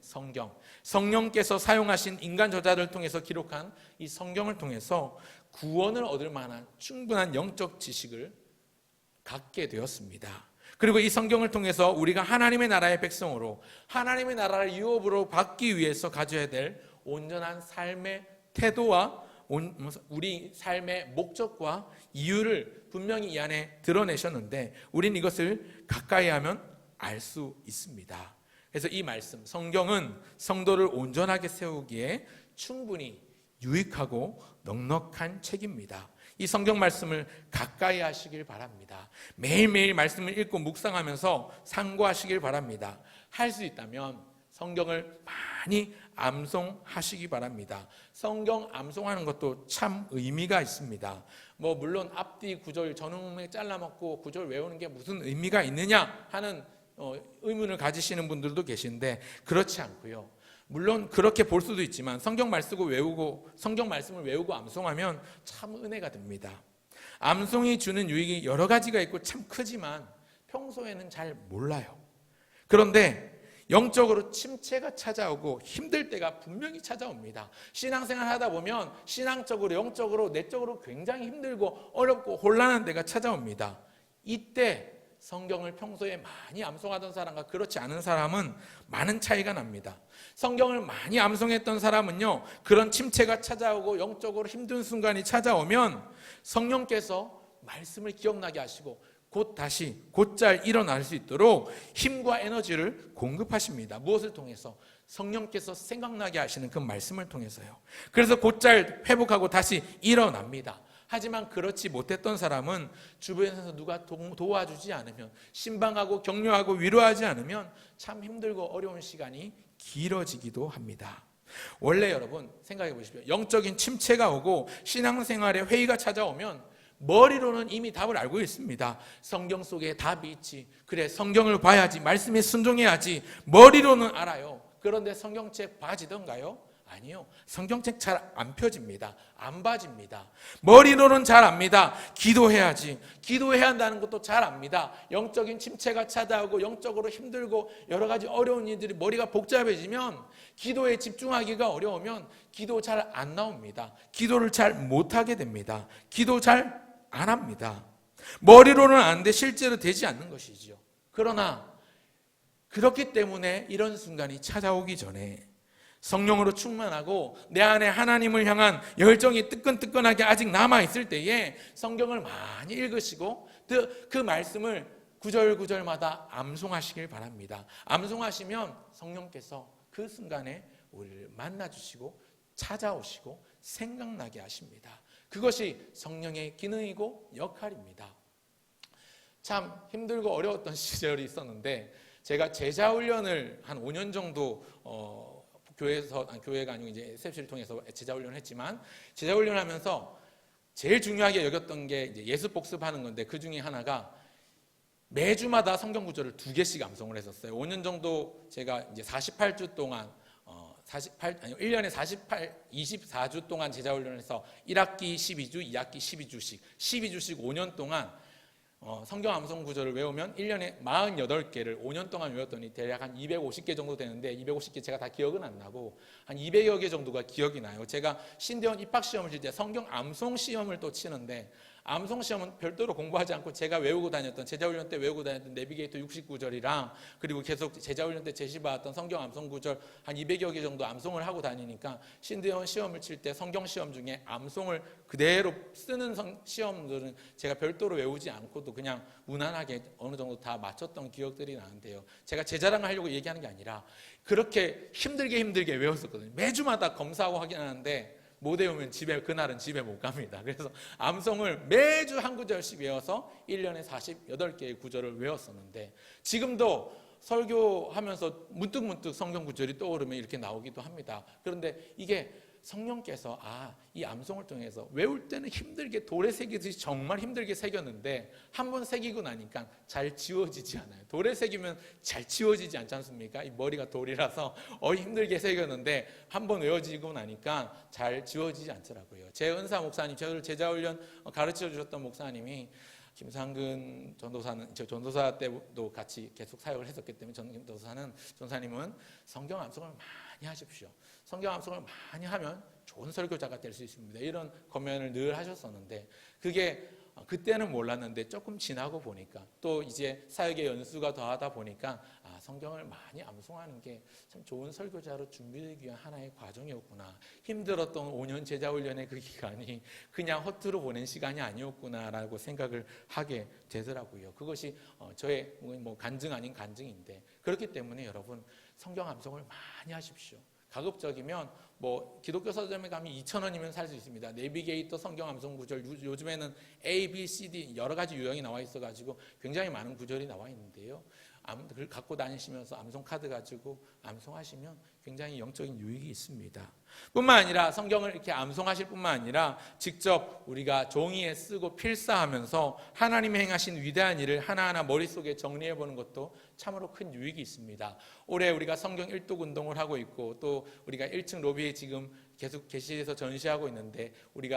성령께서 사용하신 인간 저자를 통해서 기록한 이 성경을 통해서 구원을 얻을 만한 충분한 영적 지식을 갖게 되었습니다. 그리고 이 성경을 통해서 우리가 하나님의 나라의 백성으로, 하나님의 나라를 유업으로 받기 위해서 가져야 될 온전한 삶의 태도와 우리 삶의 목적과 이유를 분명히 이 안에 드러내셨는데, 우린 이것을 가까이 하면 알 수 있습니다. 그래서 이 말씀, 성경은 성도를 온전하게 세우기에 충분히 유익하고 넉넉한 책입니다. 이 성경 말씀을 가까이 하시길 바랍니다. 매일매일 말씀을 읽고 묵상하면서 상고하시길 바랍니다. 할 수 있다면 성경을 많이 암송하시기 바랍니다. 성경 암송하는 것도 참 의미가 있습니다. 물론 앞뒤 구절 전후문맥 잘라먹고 구절 외우는 게 무슨 의미가 있느냐 하는 의문을 가지시는 분들도 계신데, 그렇지 않고요. 물론 그렇게 볼 수도 있지만 성경 말씀을 외우고 암송하면 참 은혜가 됩니다. 암송이 주는 유익이 여러 가지가 있고 참 크지만 평소에는 잘 몰라요. 그런데 영적으로 침체가 찾아오고 힘들 때가 분명히 찾아옵니다. 신앙생활 하다 보면 신앙적으로, 영적으로, 내적으로 굉장히 힘들고 어렵고 혼란한 때가 찾아옵니다. 이때 성경을 평소에 많이 암송하던 사람과 그렇지 않은 사람은 많은 차이가 납니다. 성경을 많이 암송했던 사람은요, 그런 침체가 찾아오고 영적으로 힘든 순간이 찾아오면 성령께서 말씀을 기억나게 하시고 곧잘 일어날 수 있도록 힘과 에너지를 공급하십니다. 무엇을 통해서? 성령께서 생각나게 하시는 그 말씀을 통해서요. 그래서 곧잘 회복하고 다시 일어납니다. 하지만 그렇지 못했던 사람은 주변에서 누가 도와주지 않으면, 신방하고 격려하고 위로하지 않으면 참 힘들고 어려운 시간이 길어지기도 합니다. 원래 여러분 생각해 보십시오. 영적인 침체가 오고 신앙생활에 회의가 찾아오면 머리로는 이미 답을 알고 있습니다. 성경 속에 답이 있지. 그래, 성경을 봐야지. 말씀에 순종해야지. 머리로는 알아요. 그런데 성경책 봐지던가요? 아니요. 성경책 잘 안 펴집니다. 안 봐집니다. 머리로는 잘 압니다. 기도해야지. 기도해야 한다는 것도 잘 압니다. 영적인 침체가 찾아오고 영적으로 힘들고 여러 가지 어려운 일들이 머리가 복잡해지면, 기도에 집중하기가 어려우면 기도 잘 안 나옵니다. 기도를 잘 못하게 됩니다. 기도 잘 안 합니다. 머리로는 아는데 실제로 되지 않는 것이죠. 그러나 그렇기 때문에 이런 순간이 찾아오기 전에 성령으로 충만하고 내 안에 하나님을 향한 열정이 뜨끈뜨끈하게 아직 남아있을 때에 성경을 많이 읽으시고 그 말씀을 구절구절마다 암송하시길 바랍니다. 암송하시면 성령께서 그 순간에 우리를 만나주시고 찾아오시고 생각나게 하십니다. 그것이 성령의 기능이고 역할입니다. 참 힘들고 어려웠던 시절이 있었는데, 제가 제자훈련을 한 5년 정도 교회가 아니고 이제 SFC를 통해서 제자훈련을 했지만, 제자훈련을 하면서 제일 중요하게 여겼던 게 이제 예습 복습하는 건데, 그 중에 하나가 매주마다 성경 구절을 2개씩 암송을 했었어요. 5년 정도 제가 이제 48주 동안 1년에 24주 동안 제자훈련을 해서 1학기 12주, 2학기 12주씩 5년 동안 성경 암송 구절을 외우면 1년에 48개를 5년 동안 외웠더니 대략 한 250개 정도 되는데, 250개 제가 다 기억은 안 나고 한 200여 개 정도가 기억이 나요. 제가 신대원 입학시험을 칠 때 성경 암송 시험을 또 치는데, 암송 시험은 별도로 공부하지 않고 제가 외우고 다녔던, 제자훈련 때 외우고 다녔던 내비게이터 69절이랑 그리고 계속 제자훈련 때 제시받았던 성경 암송 구절 한 200여 개 정도 암송을 하고 다니니까, 신대원 시험을 칠 때 성경 시험 중에 암송을 그대로 쓰는 시험들은 제가 별도로 외우지 않고도 그냥 무난하게 어느 정도 다 맞췄던 기억들이 나는데요. 제가 제 자랑을 하려고 얘기하는 게 아니라 그렇게 힘들게 외웠었거든요. 매주마다 검사하고 확인하는데 못 외우면 그날은 집에 못 갑니다. 그래서 암송을 매주 한 구절씩 외워서 1년에 48개의 구절을 외웠었는데, 지금도 설교하면서 문득문득 성경 구절이 떠오르면 이렇게 나오기도 합니다. 그런데 이게 성령께서 이 암송을 통해서 외울 때는 힘들게 돌에 새기듯이 정말 힘들게 새겼는데 한 번 새기고 나니까 잘 지워지지 않아요. 돌에 새기면 잘 지워지지 않지 않습니까? 이 머리가 돌이라서 힘들게 새겼는데 한 번 외워지고 나니까 잘 지워지지 않더라고요. 제 은사 목사님, 저를 제자훈련 가르쳐 주셨던 목사님이 김상근 전도사는 저 전도사 때도 같이 계속 사역을 했었기 때문에 전도사님은 성경 암송을 많이 하십시오. 성경 암송을 많이 하면 좋은 설교자가 될 수 있습니다. 이런 권면을 늘 하셨었는데 그게 그때는 몰랐는데 조금 지나고 보니까 또 이제 사역의 연수가 더하다 보니까 성경을 많이 암송하는 게 참 좋은 설교자로 준비되기 위한 하나의 과정이었구나. 힘들었던 5년 제자훈련의 그 기간이 그냥 허투루 보낸 시간이 아니었구나라고 생각을 하게 되더라고요. 그것이 저의 간증 아닌 간증인데 그렇기 때문에 여러분 성경 암송을 많이 하십시오. 가급적이면 기독교 서점에 가면 2,000원이면 살 수 있습니다. 내비게이터 성경 암송 구절, 요즘에는 A, B, C, D 여러 가지 유형이 나와 있어가지고 굉장히 많은 구절이 나와 있는데요. 그걸 갖고 다니시면서 암송 카드 가지고 암송하시면 굉장히 영적인 유익이 있습니다. 뿐만 아니라 성경을 이렇게 암송하실 뿐만 아니라 직접 우리가 종이에 쓰고 필사하면서 하나님이 행하신 위대한 일을 하나하나 머릿속에 정리해 보는 것도 참으로 큰 유익이 있습니다. 올해 우리가 성경 1독 운동을 하고 있고 또 우리가 1층 로비에 지금 계속 게시해서 전시하고 있는데 우리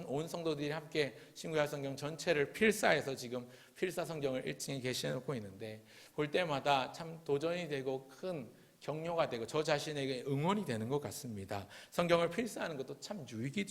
온 성도들이 함께 신구약 성경 전체를 필사해서 지금 필사 성경을 1층에 게시해 놓고 있는데 볼 때마다 참 도전이 되고 큰 격려가 되고 저 자신에게 응원이 되는 것 같습니다. 성경을 필사하는 것도 참 유익이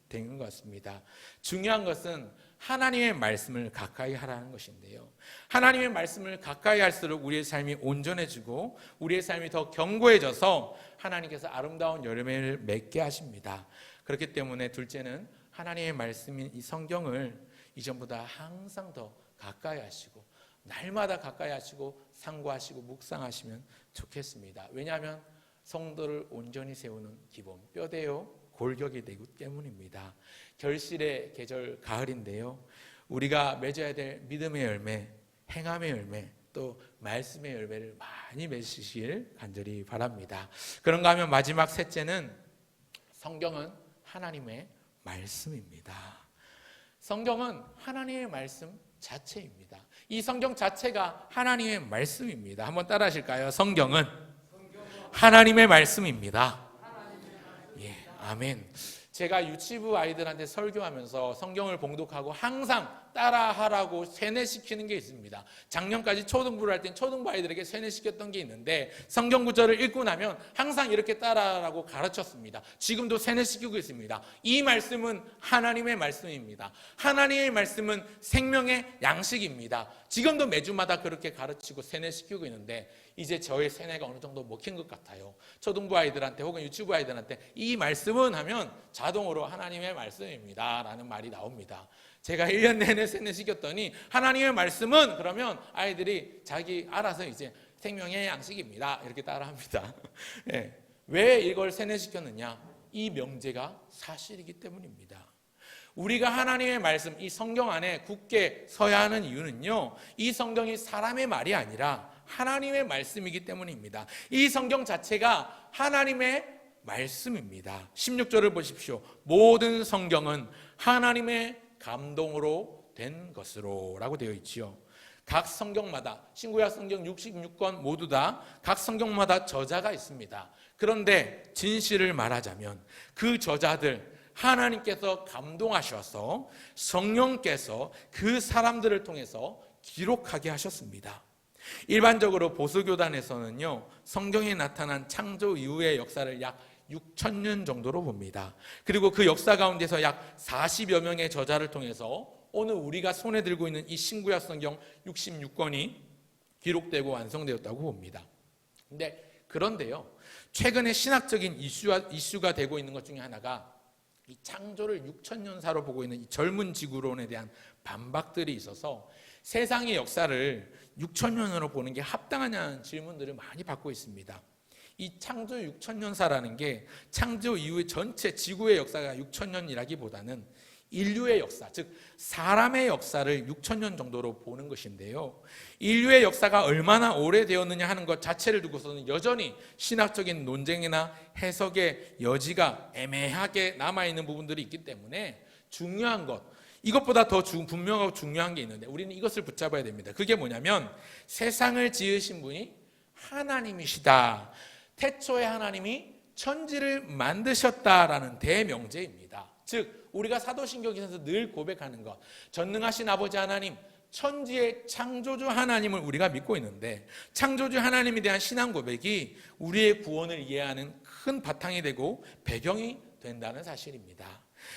되는 것 같습니다. 중요한 것은 하나님의 말씀을 가까이 하라는 것인데요. 하나님의 말씀을 가까이 할수록 우리의 삶이 온전해지고 우리의 삶이 더 견고해져서 하나님께서 아름다운 열매를 맺게 하십니다. 그렇기 때문에 둘째는 하나님의 말씀인 이 성경을 이전보다 항상 더 가까이 하시고 날마다 가까이 하시고 상고하시고 묵상하시면 좋겠습니다. 왜냐하면 성도를 온전히 세우는 기본 뼈대요 골격이 되기 때문입니다. 결실의 계절 가을인데요. 우리가 맺어야 될 믿음의 열매, 행함의 열매, 또 말씀의 열매를 많이 맺으시길 간절히 바랍니다. 그런가 하면 마지막 셋째는 성경은 하나님의 말씀입니다. 성경은 하나님의 말씀 자체입니다. 이 성경 자체가 하나님의 말씀입니다. 한번 따라 하실까요? 성경은 하나님의 말씀입니다. 예, 아멘. 제가 유치부 아이들한테 설교하면서 성경을 봉독하고 항상 따라하라고 세뇌시키는 게 있습니다. 작년까지 초등부를 할 땐 초등부 아이들에게 세뇌시켰던 게 있는데 성경 구절을 읽고 나면 항상 이렇게 따라하라고 가르쳤습니다. 지금도 세뇌시키고 있습니다. 이 말씀은 하나님의 말씀입니다. 하나님의 말씀은 생명의 양식입니다. 지금도 매주마다 그렇게 가르치고 세뇌시키고 있는데 이제 저의 세뇌가 어느 정도 먹힌 것 같아요. 초등부 아이들한테 혹은 유치부 아이들한테 이 말씀은 하면 자동으로 하나님의 말씀입니다 라는 말이 나옵니다. 제가 1년 내내 세뇌시켰더니 하나님의 말씀은 그러면 아이들이 자기 알아서 이제 생명의 양식입니다 이렇게 따라합니다. 네. 왜 이걸 세뇌시켰느냐? 이 명제가 사실이기 때문입니다. 우리가 하나님의 말씀, 이 성경 안에 굳게 서야 하는 이유는요, 이 성경이 사람의 말이 아니라 하나님의 말씀이기 때문입니다. 이 성경 자체가 하나님의 말씀입니다. 16절을 보십시오. 모든 성경은 하나님의 감동으로 된 것으로 라고 되어 있지요. 각 성경마다 신구약 성경 66권 모두 다 각 성경마다 저자가 있습니다. 그런데 진실을 말하자면 그 저자들 하나님께서 감동하셔서 성령께서 그 사람들을 통해서 기록하게 하셨습니다. 일반적으로 보수교단에서는요, 성경에 나타난 창조 이후의 역사를 약 6,000년 정도로 봅니다. 그리고 그 역사 가운데서 약 40여 명의 저자를 통해서 오늘 우리가 손에 들고 있는 이 신구약 성경 66권이 기록되고 완성되었다고 봅니다. 그런데요, 최근에 신학적인 이슈가 되고 있는 것 중에 하나가 이 창조를 6,000년사로 보고 있는 이 젊은 지구론에 대한 반박들이 있어서 세상의 역사를 6,000년으로 보는 게 합당하냐는 질문들을 많이 받고 있습니다. 이 창조 6,000년사라는 게 창조 이후의 전체 지구의 역사가 6,000년이라기보다는 인류의 역사, 즉 사람의 역사를 6,000년 정도로 보는 것인데요. 인류의 역사가 얼마나 오래되었느냐 하는 것 자체를 두고서는 여전히 신학적인 논쟁이나 해석의 여지가 애매하게 남아있는 부분들이 있기 때문에 중요한 것, 이것보다 더 분명하고 중요한 게 있는데 우리는 이것을 붙잡아야 됩니다. 그게 뭐냐면 세상을 지으신 분이 하나님이시다. 태초에 하나님이 천지를 만드셨다라는 대명제입니다. 즉 우리가 사도신경에서 늘 고백하는 것, 전능하신 아버지 하나님, 천지의 창조주 하나님을 우리가 믿고 있는데 창조주 하나님에 대한 신앙 고백이 우리의 구원을 이해하는 큰 바탕이 되고 배경이 된다는 사실입니다.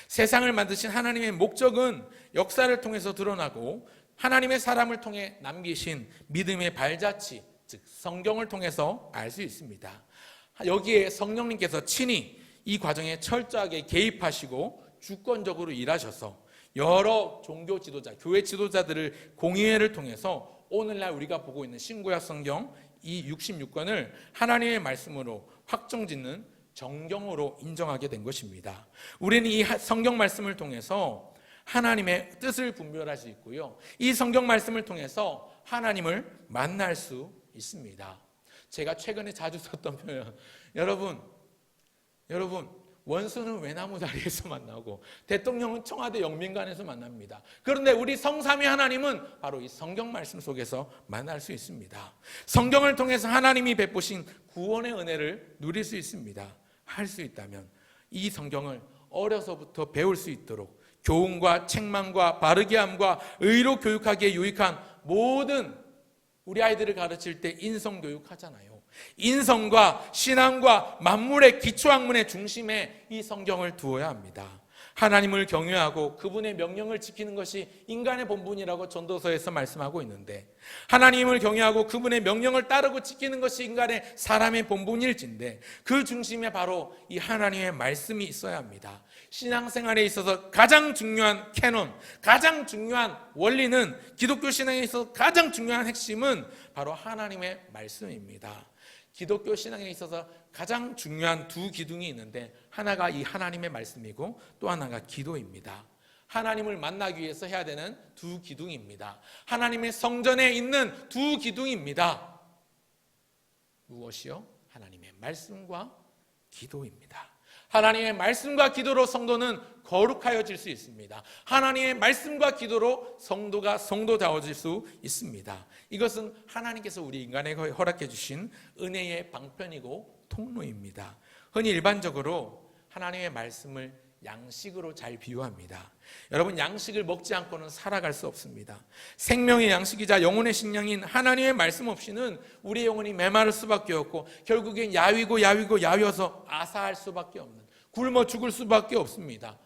세상을 만드신 하나님의 목적은 역사를 통해서 드러나고 하나님의 사람을 통해 남기신 믿음의 발자취, 즉 성경을 통해서 알 수 있습니다. 여기에 성령님께서 친히 이 과정에 철저하게 개입하시고 주권적으로 일하셔서 여러 종교 지도자, 교회 지도자들을 공의회를 통해서 오늘날 우리가 보고 있는 신구약 성경 이 66권을 하나님의 말씀으로 확정짓는 정경으로 인정하게 된 것입니다. 우리는 이 성경 말씀을 통해서 하나님의 뜻을 분별할 수 있고요. 이 성경 말씀을 통해서 하나님을 만날 수 있습니다. 제가 최근에 자주 썼던 표현, 여러분 원수는 외나무 다리에서 만나고 대통령은 청와대 영민관에서 만납니다. 그런데 우리 성삼위 하나님은 바로 이 성경 말씀 속에서 만날 수 있습니다. 성경을 통해서 하나님이 베푸신 구원의 은혜를 누릴 수 있습니다. 할 수 있다면 이 성경을 어려서부터 배울 수 있도록 교훈과 책망과 바르게 함과 의로 교육하기에 유익한 모든 우리 아이들을 가르칠 때 인성교육 하잖아요. 인성과 신앙과 만물의 기초학문의 중심에 이 성경을 두어야 합니다. 하나님을 경외하고 그분의 명령을 지키는 것이 인간의 본분이라고 전도서에서 말씀하고 있는데 하나님을 경외하고 그분의 명령을 따르고 지키는 것이 인간의 사람의 본분일진데 그 중심에 바로 이 하나님의 말씀이 있어야 합니다. 신앙생활에 있어서 가장 중요한 캐논, 가장 중요한 원리는 기독교 신앙에 있어서 가장 중요한 핵심은 바로 하나님의 말씀입니다. 기독교 신앙에 있어서 가장 중요한 두 기둥이 있는데 하나가 이 하나님의 말씀이고 또 하나가 기도입니다. 하나님을 만나기 위해서 해야 되는 두 기둥입니다. 하나님의 성전에 있는 두 기둥입니다. 무엇이요? 하나님의 말씀과 기도입니다. 하나님의 말씀과 기도로 성도는 거룩하여질 수 있습니다. 하나님의 말씀과 기도로 성도가 성도다워질 수 있습니다. 이것은 하나님께서 우리 인간에게 허락해 주신 은혜의 방편이고 통로입니다. 흔히 일반적으로 하나님의 말씀을 양식으로 잘 비유합니다. 여러분, 양식을 먹지 않고는 살아갈 수 없습니다. 생명의 양식이자 영혼의 식량인 하나님의 말씀 없이는 우리의 영혼이 메마를 수밖에 없고 결국엔 야위어서 아사할 수밖에 없는, 굶어 죽을 수밖에 없습니다.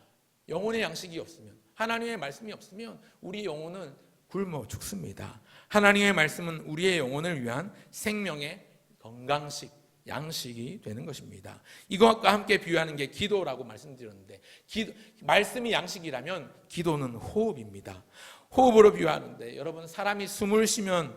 영혼의 양식이 없으면, 하나님의 말씀이 없으면 우리 영혼은 굶어 죽습니다. 하나님의 말씀은 우리의 영혼을 위한 생명의 건강식, 양식이 되는 것입니다. 이것과 함께 비유하는 게 기도라고 말씀드렸는데 말씀이 양식이라면 기도는 호흡입니다. 호흡으로 비유하는데 여러분, 사람이 숨을 쉬면서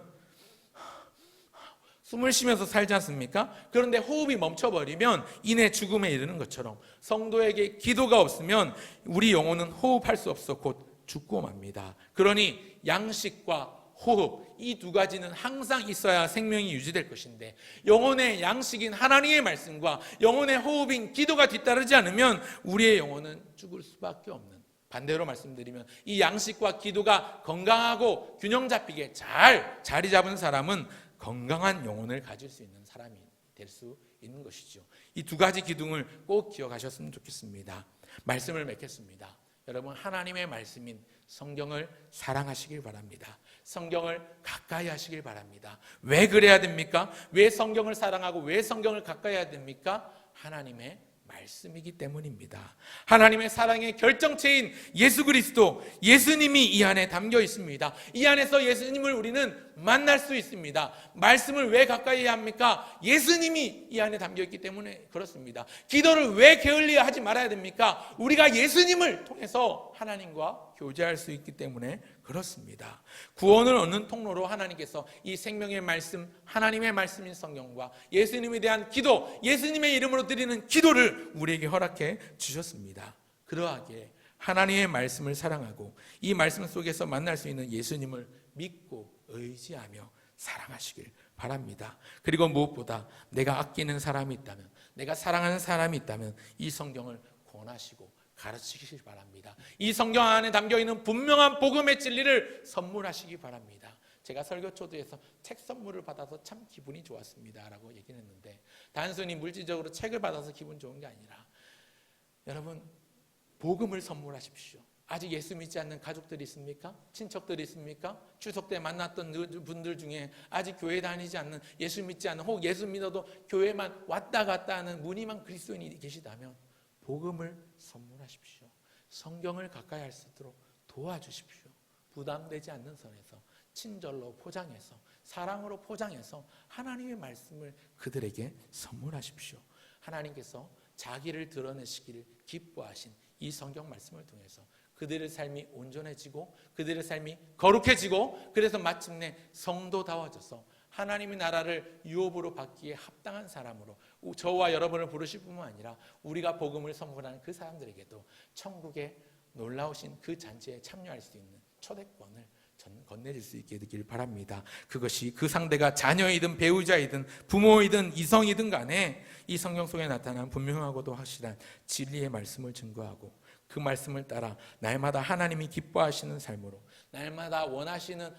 살지 않습니까? 그런데 호흡이 멈춰버리면 이내 죽음에 이르는 것처럼 성도에게 기도가 없으면 우리 영혼은 호흡할 수 없어 곧 죽고 맙니다. 그러니 양식과 호흡, 이 두 가지는 항상 있어야 생명이 유지될 것인데 영혼의 양식인 하나님의 말씀과 영혼의 호흡인 기도가 뒤따르지 않으면 우리의 영혼은 죽을 수밖에 없는, 반대로 말씀드리면 이 양식과 기도가 건강하고 균형 잡히게 잘 자리 잡은 사람은 건강한 영혼을 가질 수 있는 사람이 될 수 있는 것이죠. 이 두 가지 기둥을 꼭 기억하셨으면 좋겠습니다. 말씀을 맺겠습니다. 여러분, 하나님의 말씀인 성경을 사랑하시길 바랍니다. 성경을 가까이 하시길 바랍니다. 왜 그래야 됩니까? 왜 성경을 사랑하고 왜 성경을 가까이 해야 됩니까? 하나님의 말씀이기 때문입니다. 하나님의 사랑의 결정체인 예수 그리스도, 예수님이 이 안에 담겨 있습니다. 이 안에서 예수님을 우리는 만날 수 있습니다. 말씀을 왜 가까이 해야 합니까? 예수님이 이 안에 담겨 있기 때문에 그렇습니다. 기도를 왜 게을리하지 하지 말아야 됩니까? 우리가 예수님을 통해서 하나님과 교제할 수 있기 때문에 그렇습니다. 구원을 얻는 통로로 하나님께서 이 생명의 말씀, 하나님의 말씀인 성경과 예수님에 대한 기도, 예수님의 이름으로 드리는 기도를 우리에게 허락해 주셨습니다. 그러하기에 하나님의 말씀을 사랑하고 이 말씀 속에서 만날 수 있는 예수님을 믿고 의지하며 사랑하시길 바랍니다. 그리고 무엇보다 내가 아끼는 사람이 있다면, 내가 사랑하는 사람이 있다면 이 성경을 권하시고 가르치시길 바랍니다. 이 성경 안에 담겨있는 분명한 복음의 진리를 선물하시기 바랍니다. 제가 설교 초대에서 책 선물을 받아서 참 기분이 좋았습니다 라고 얘기를 했는데, 단순히 물질적으로 책을 받아서 기분 좋은 게 아니라 여러분, 복음을 선물하십시오. 아직 예수 믿지 않는 가족들이 있습니까? 친척들이 있습니까? 추석 때 만났던 분들 중에 아직 교회 다니지 않는, 예수 믿지 않는, 혹 예수 믿어도 교회만 왔다 갔다 하는 무늬만 그리스도인이 계시다면 복음을 선물하십시오. 성경을 가까이 할 수 있도록 도와주십시오. 부담되지 않는 선에서 친절로 포장해서, 사랑으로 포장해서 하나님의 말씀을 그들에게 선물하십시오. 하나님께서 자기를 드러내시기를 기뻐하신 이 성경 말씀을 통해서 그들의 삶이 온전해지고 그들의 삶이 거룩해지고, 그래서 마침내 성도다워져서 하나님의 나라를 유업으로 받기에 합당한 사람으로 저와 여러분을 부르실 뿐만 아니라 우리가 복음을 선물하는 그 사람들에게도 천국의 놀라우신 그 잔치에 참여할 수 있는 초대권을 건네줄 수 있게 되길 바랍니다. 그것이 그 상대가 자녀이든 배우자이든 부모이든 이성이든 간에 이 성경 속에 나타난 분명하고도 확실한 진리의 말씀을 증거하고 그 말씀을 따라 날마다 하나님이 기뻐하시는 삶으로, 날마다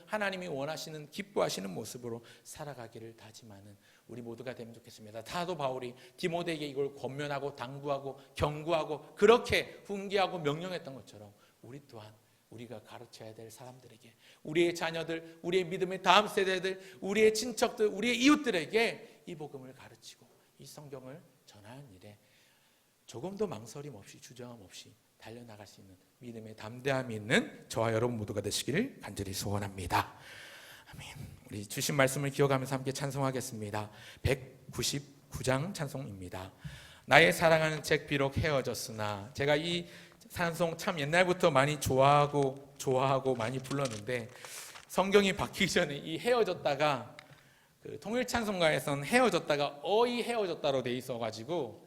하나님이 원하시는 기뻐하시는 모습으로 살아가기를 다짐하는 우리 모두가 되면 좋겠습니다. 사도 바울이 디모데에게 이걸 권면하고 당부하고 경고하고 그렇게 훈계하고 명령했던 것처럼 우리 또한 우리가 가르쳐야 될 사람들에게, 우리의 자녀들, 우리의 믿음의 다음 세대들, 우리의 친척들, 우리의 이웃들에게 이 복음을 가르치고 이 성경을 전하는 일에 조금도 망설임 없이, 주저함 없이 달려나갈 수 있는 믿음의 담대함이 있는 저와 여러분 모두가 되시기를 간절히 소원합니다. 아멘. 우리 주신 말씀을 기억하면서 함께 찬송하겠습니다. 199장 찬송입니다. 나의 사랑하는 책 비록 헤어졌으나, 제가 이 찬송 참 옛날부터 많이 좋아하고 많이 불렀는데, 성경이 바뀌기 전에 이 헤어졌다가 그 통일 찬송가에서는 헤어졌다가 어이 헤어졌다로 돼 있어가지고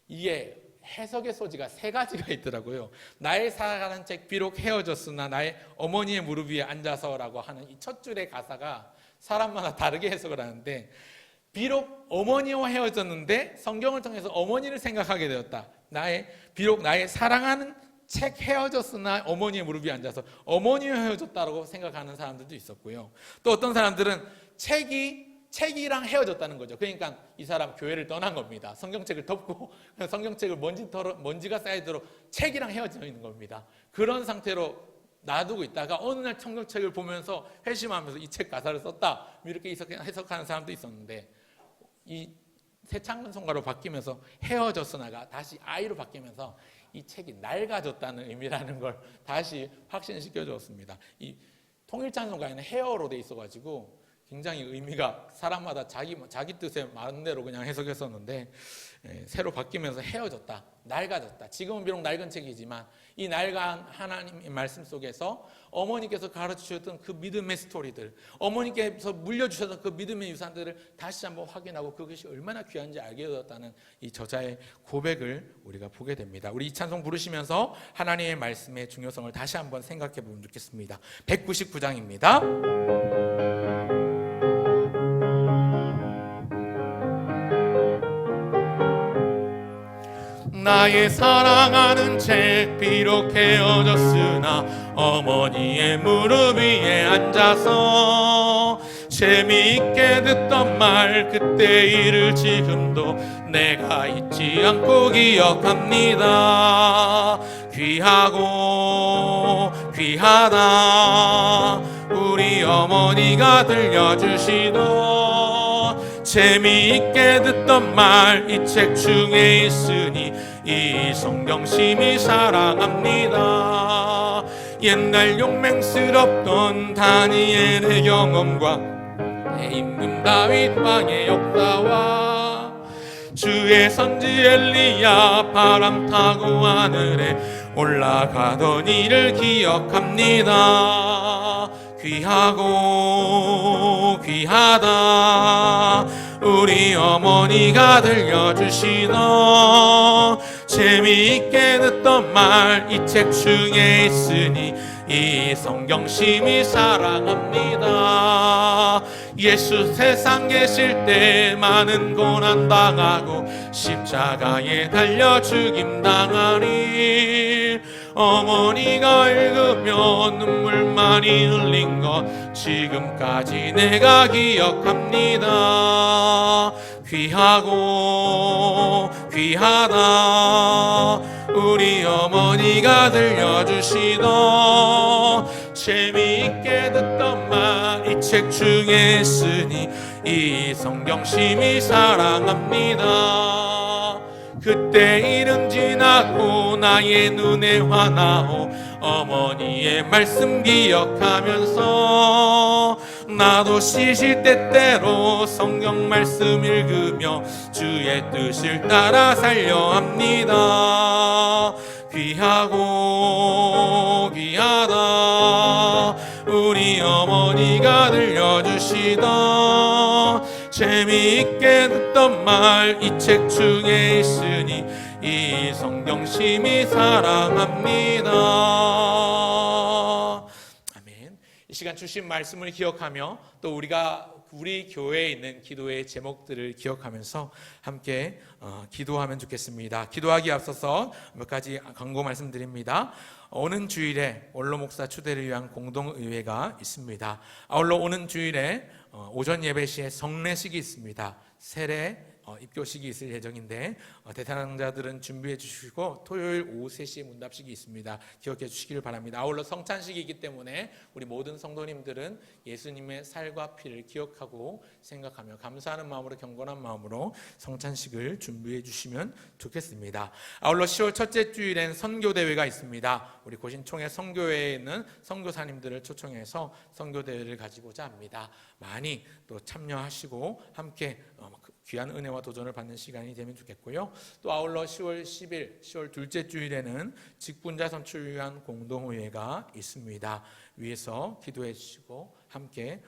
이게 해석의 소지가 세 가지가 있더라고요. 나의 사랑하는 책 비록 헤어졌으나 나의 어머니의 무릎 위에 앉아서라고 하는 이 첫 줄의 가사가 사람마다 다르게 해석을 하는데, 비록 어머니와 헤어졌는데 성경을 통해서 어머니를 생각하게 되었다. 비록 나의 사랑하는 책 헤어졌으나 어머니의 무릎 위에 앉아서 어머니와 헤어졌다라고 생각하는 사람들도 있었고요. 또 어떤 사람들은 책이랑 헤어졌다는 거죠. 그러니까 이 사람 교회를 떠난 겁니다. 성경책을 덮고 성경책을 먼지가 쌓이도록 책이랑 헤어져 있는 겁니다. 그런 상태로 놔두고 있다가 어느 날 성경책을 보면서 회심하면서 이 책 가사를 썼다, 이렇게 해석하는 사람도 있었는데, 이 새 찬송가로 바뀌면서 헤어졌으나가 다시 아이로 바뀌면서 이 책이 낡아졌다는 의미라는 걸 다시 확신시켜 주었습니다. 이 통일 찬송가에는 헤어로 돼 있어가지고 굉장히 의미가 사람마다 자기 뜻에 맞는 대로 그냥 해석했었는데, 새로 바뀌면서 헤어졌다, 낡아졌다. 지금은 비록 낡은 책이지만 이 낡은 하나님의 말씀 속에서 어머니께서 가르치셨던 그 믿음의 스토리들, 어머니께서 물려주셨던 그 믿음의 유산들을 다시 한번 확인하고 그것이 얼마나 귀한지 알게 되었다는 이 저자의 고백을 우리가 보게 됩니다. 우리 이 찬송 부르시면서 하나님의 말씀의 중요성을 다시 한번 생각해 보면 좋겠습니다. 199장입니다. 나의 사랑하는 책 비록 헤어졌으나 어머니의 무릎 위에 앉아서 재미있게 듣던 말 그때 일을 지금도 내가 잊지 않고 기억합니다. 귀하고 귀하다 우리 어머니가 들려주시던 재미있게 듣던 말 이 책 중에 있으니 이 성경 심히 사랑합니다. 옛날 용맹스럽던 다니엘의 경험과 내 임금 다윗 왕의 역사와 주의 선지 엘리야 바람 타고 하늘에 올라가던 일을 기억합니다. 귀하고 귀하다 우리 어머니가 들려주시던 재미있게 듣던 말 이 책 중에 있으니 이 성경 심히 사랑합니다. 예수 세상 계실 때 많은 고난 당하고 십자가에 달려 죽임 당하니 어머니가 읽으며 눈물 많이 흘린 것 지금까지 내가 기억합니다. 귀하고 귀하다 우리 어머니가 들려주시던 재미있게 듣던 말 이 책 중에 쓰니 이 성경 심히 사랑합니다. 그때 일은 지나고 나의 눈에 화나오 어머니의 말씀 기억하면서 나도 시실 때때로 성경 말씀 읽으며 주의 뜻을 따라 살려 합니다. 귀하고 귀하다 우리 어머니가 들려주시던 재미있게 듣던 말 이 책 중에 있으니 이 성경 심히 사랑합니다. 아멘. 이 시간 주신 말씀을 기억하며 또 우리 교회에 있는 기도의 제목들을 기억하면서 함께 기도하면 좋겠습니다. 기도하기 앞서서 몇 가지 광고 말씀드립니다. 오는 주일에 원로 목사 추대를 위한 공동의회가 있습니다. 아울러 오는 주일에 오전 예배 시에 성례식이 있습니다. 세례 입교식이 있을 예정인데 대상자들은 준비해 주시고 토요일 오후 3시에 문답식이 있습니다. 기억해 주시길 바랍니다. 아울러 성찬식이기 때문에 우리 모든 성도님들은 예수님의 살과 피를 기억하고 생각하며 감사하는 마음으로 경건한 마음으로 성찬식을 준비해 주시면 좋겠습니다. 아울러 10월 첫째 주일엔 선교대회가 있습니다. 우리 고신총회 선교회에 있는 선교사님들을 초청해서 선교대회를 가지고자 합니다. 많이 또 참여하시고 함께 귀한 은혜와 도전을 받는 시간이 되면 좋겠고요. 또 아울러 10월 10일 10월 둘째 주일에는 직분자 선출을 위한 공동의회가 있습니다. 위에서 기도해 주시고 함께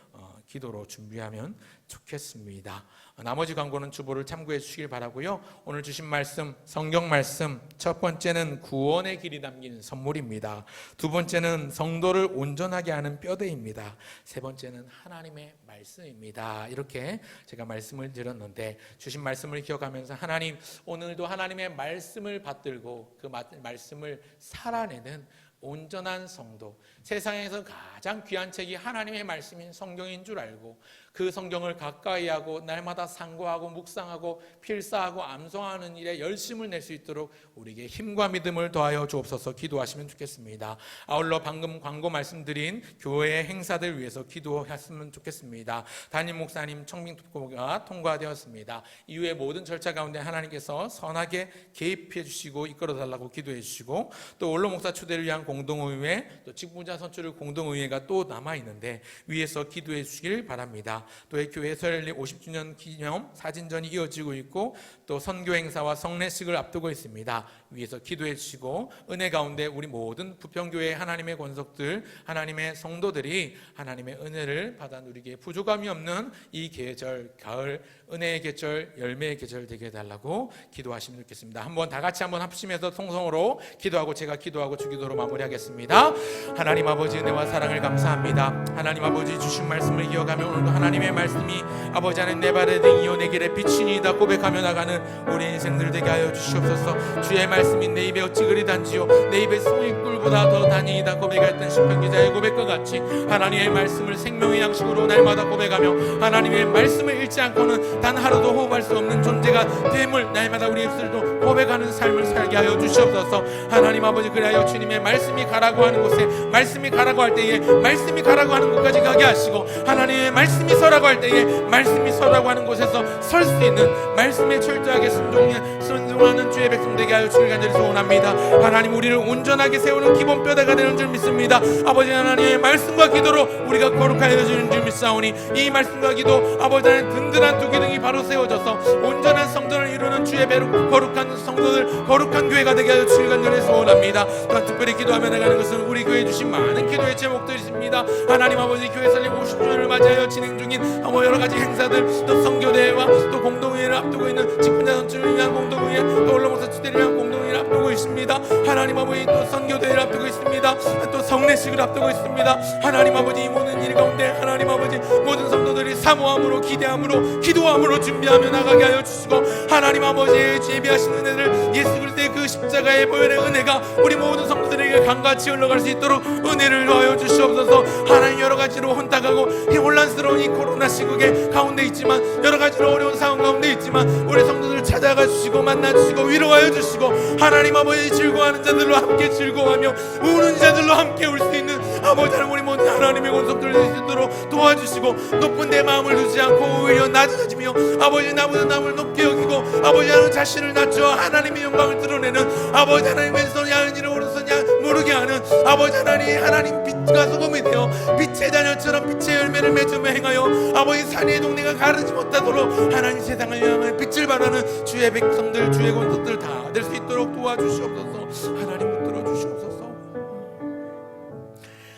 기도로 준비하면 좋겠습니다. 나머지 광고는 주보를 참고해 주시길 바라고요. 오늘 주신 말씀, 성경 말씀, 첫 번째는 구원의 길이 담긴 선물입니다. 두 번째는 성도를 온전하게 하는 뼈대입니다. 세 번째는 하나님의 말씀입니다. 이렇게 제가 말씀을 드렸는데 주신 말씀을 기억하면서 하나님, 오늘도 하나님의 말씀을 받들고 그 말씀을 살아내는 온전한 성도, 세상에서 가장 귀한 책이 하나님의 말씀인 성경인 줄 알고 그 성경을 가까이 하고 날마다 상고하고 묵상하고 필사하고 암송하는 일에 열심을 낼 수 있도록 우리에게 힘과 믿음을 더하여 주옵소서. 기도하시면 좋겠습니다. 아울러 방금 광고 말씀드린 교회의 행사들 위해서 기도했으면 좋겠습니다. 담임 목사님 청빙 특보가 통과되었습니다. 이후에 모든 절차 가운데 하나님께서 선하게 개입해 주시고 이끌어 달라고 기도해 주시고 또 원로 목사 추대를 위한 공동의회 또 직분자 선출을 공동의회가 또 남아있는데 위에서 기도해 주시길 바랍니다. 또 교회 설립 50주년 기념 사진전이 이어지고 있고 또 선교 행사와 성례식을 앞두고 있습니다. 위에서 기도해 주시고 은혜 가운데 우리 모든 부평교회 하나님의 권속들 하나님의 성도들이 하나님의 은혜를 받아 누리기에 부족함이 없는 이 계절 가을 은혜의 계절 열매의 계절 되게 해달라고 기도하시면 좋겠습니다. 한번 다 같이 한번 합심해서 통성으로 기도하고 제가 기도하고 주기도로 마무리하겠습니다. 하나님 아버지 은혜와 사랑을 감사합니다. 하나님 아버지 주신 말씀을 기억하며 오늘도 하나님의 말씀이 아버지 하나님 내 발에 등이요 내 길에 빛이니이다 고백하며 나가는 우리 인생들 되게 하여 주시옵소서. 주의 말씀이 내 입에 어찌 그리 단지요 내 입에 송이꿀보다 더 단이이다 고백했던 시편 기자의 고백과 같이 하나님의 말씀을 생명의 양식으로 날마다 고백하며 하나님의 말씀을 잃지 않고는 단 하루도 호흡할 수 없는 존재가 됨을 날마다 우리 입술도 고백하는 삶을 살게 하여 주시옵소서. 하나님 아버지 그리하여 주님의 말씀이 가라고 하는 곳에 말씀이 가라고 할 때에 말씀이 가라고 하는 곳까지 가게 하시고 하나님의 말씀이 서라고 할 때에 말씀이 서라고 하는 곳에서 설 수 있는 말씀에 철저하게 순종하는 주의 백성 되게 하여 주길 간절히 소원합니다. 하나님 우리를 온전하게 세우는 기본 뼈대가 되는 줄 믿습니다. 아버지 하나님의 말씀과 기도로 우리가 거룩하여 주는 줄 믿사오니 이 말씀과 기도 아버지 하나님 든든한 두 기둥이 바로 세워져서 온전한 성전을 이루는 주의 거룩한 성도들 거룩한 교회가 되게 하여 주길 간절히 소원합니다. 또한 특별히 기도하며 나가는 것은 우리 교회에 주신 많은 기도의 제목들입니다. 하나님 아버지 교회 설립 50주년을 맞이하여 진행 중인 여러 가지 행사들 또 선교대회와 또 공동회의를 앞두고 있는 직분자 선출을 위한 공동 공동회, 또 올라모사 주대를 위한 공동회를 앞두고 있습니다. 하나님 아버지 또 선교대회를 앞두고 있습니다. 또 성례식을 앞두고 있습니다. 하나님 아버지 이 모든 일 가운데 하나님 아버지 모든 성도들이 사모함으로 기대함으로 기도함으로 준비하며 나가게 하여 주시고 하나님 아버지의 예비하신 은혜를 예수 그리스도의 그 십자가의 보혈의 은혜가 우리 모든 성도들에게 강같이 흘러갈 수 있도록 은혜를 더하여 주시옵소서. 하나님 여러 가지로 혼탁하고 이 혼란스러운 이 코로나 시국에 가운데 있지만 여러 가지로 어려운 상황 가운데 있지만 우리 성도들을 찾아가 주시고 만나 주시고 위로하여 주시고 하나님 아버지 즐거워하는 자들로 함께 즐거워하며 우는 자들로 함께 울 수 있는 아버지 하나님 우리 모든 하나님의 권속들 될 수 있도록 도와주시고 높은 내 마음을 두지 않고 오히려 낮아지며 아버지 나보다 남을 높게 여기고 아버지 하나님 자신을 낮춰 하나님의 영광을 드러내는 아버지 하나님 왼손 야는 일을 오른손 야 모르게 하는 아버지 하나님 빛과 소금이 되어 빛의 자녀처럼 빛의 열매를 맺으며 행하여 아버지 산의 동네가 가르지 못하도록 하나님 세상을 향하여 빛을 발하는 주의 백성들 주의 권속들 다 될 수 있도록 도와주시옵소서. 하나님 붙들어 주시옵소서.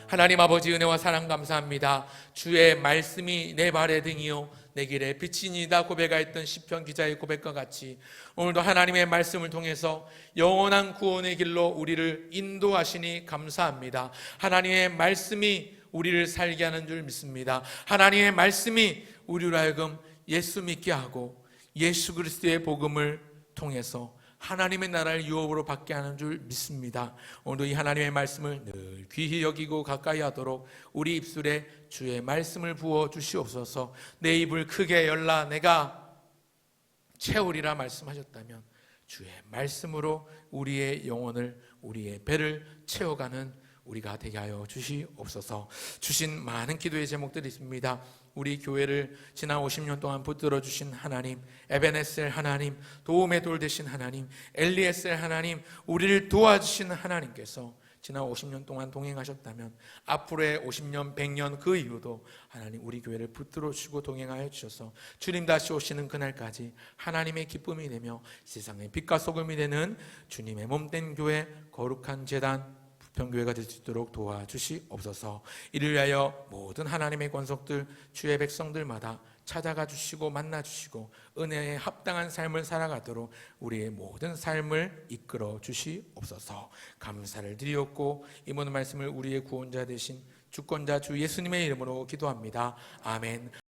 하나님 아버지 은혜와 사랑 감사합니다. 주의 말씀이 내 발의 등이요 내 길에 빛이니이다 고백하였던 시편 기자의 고백과 같이 오늘도 하나님의 말씀을 통해서 영원한 구원의 길로 우리를 인도하시니 감사합니다. 하나님의 말씀이 우리를 살게 하는 줄 믿습니다. 하나님의 말씀이 우리로 하여금 예수 믿게 하고 예수 그리스도의 복음을 통해서 하나님의 나라를 유업으로 받게 하는 줄 믿습니다. 오늘도 이 하나님의 말씀을 늘 귀히 여기고 가까이 하도록 우리 입술에 주의 말씀을 부어 주시옵소서. 내 입을 크게 열라 내가 채우리라 말씀하셨다면 주의 말씀으로 우리의 영혼을 우리의 배를 채워가는 우리가 되게 하여 주시옵소서. 주신 많은 기도의 제목들이 있습니다. 우리 교회를 지난 50년 동안 붙들어 주신 하나님, 에베네셀 하나님, 도움의 돌 되신 하나님, 엘리에셀 하나님, 우리를 도와주신 하나님께서 지난 50년 동안 동행하셨다면 앞으로의 50년, 100년 그 이후도 하나님 우리 교회를 붙들어 주시고 동행하여 주셔서 주님 다시 오시는 그날까지 하나님의 기쁨이 되며 세상의 빛과 소금이 되는 주님의 몸된 교회, 거룩한 제단 부평교회가 될 수 있도록 도와주시옵소서. 이를 위하여 모든 하나님의 권속들 주의 백성들마다 찾아가 주시고 만나 주시고 은혜에 합당한 삶을 살아가도록 우리의 모든 삶을 이끌어 주시옵소서. 감사를 드리옵고 이 모든 말씀을 우리의 구원자 되신 주권자 주 예수님의 이름으로 기도합니다. 아멘.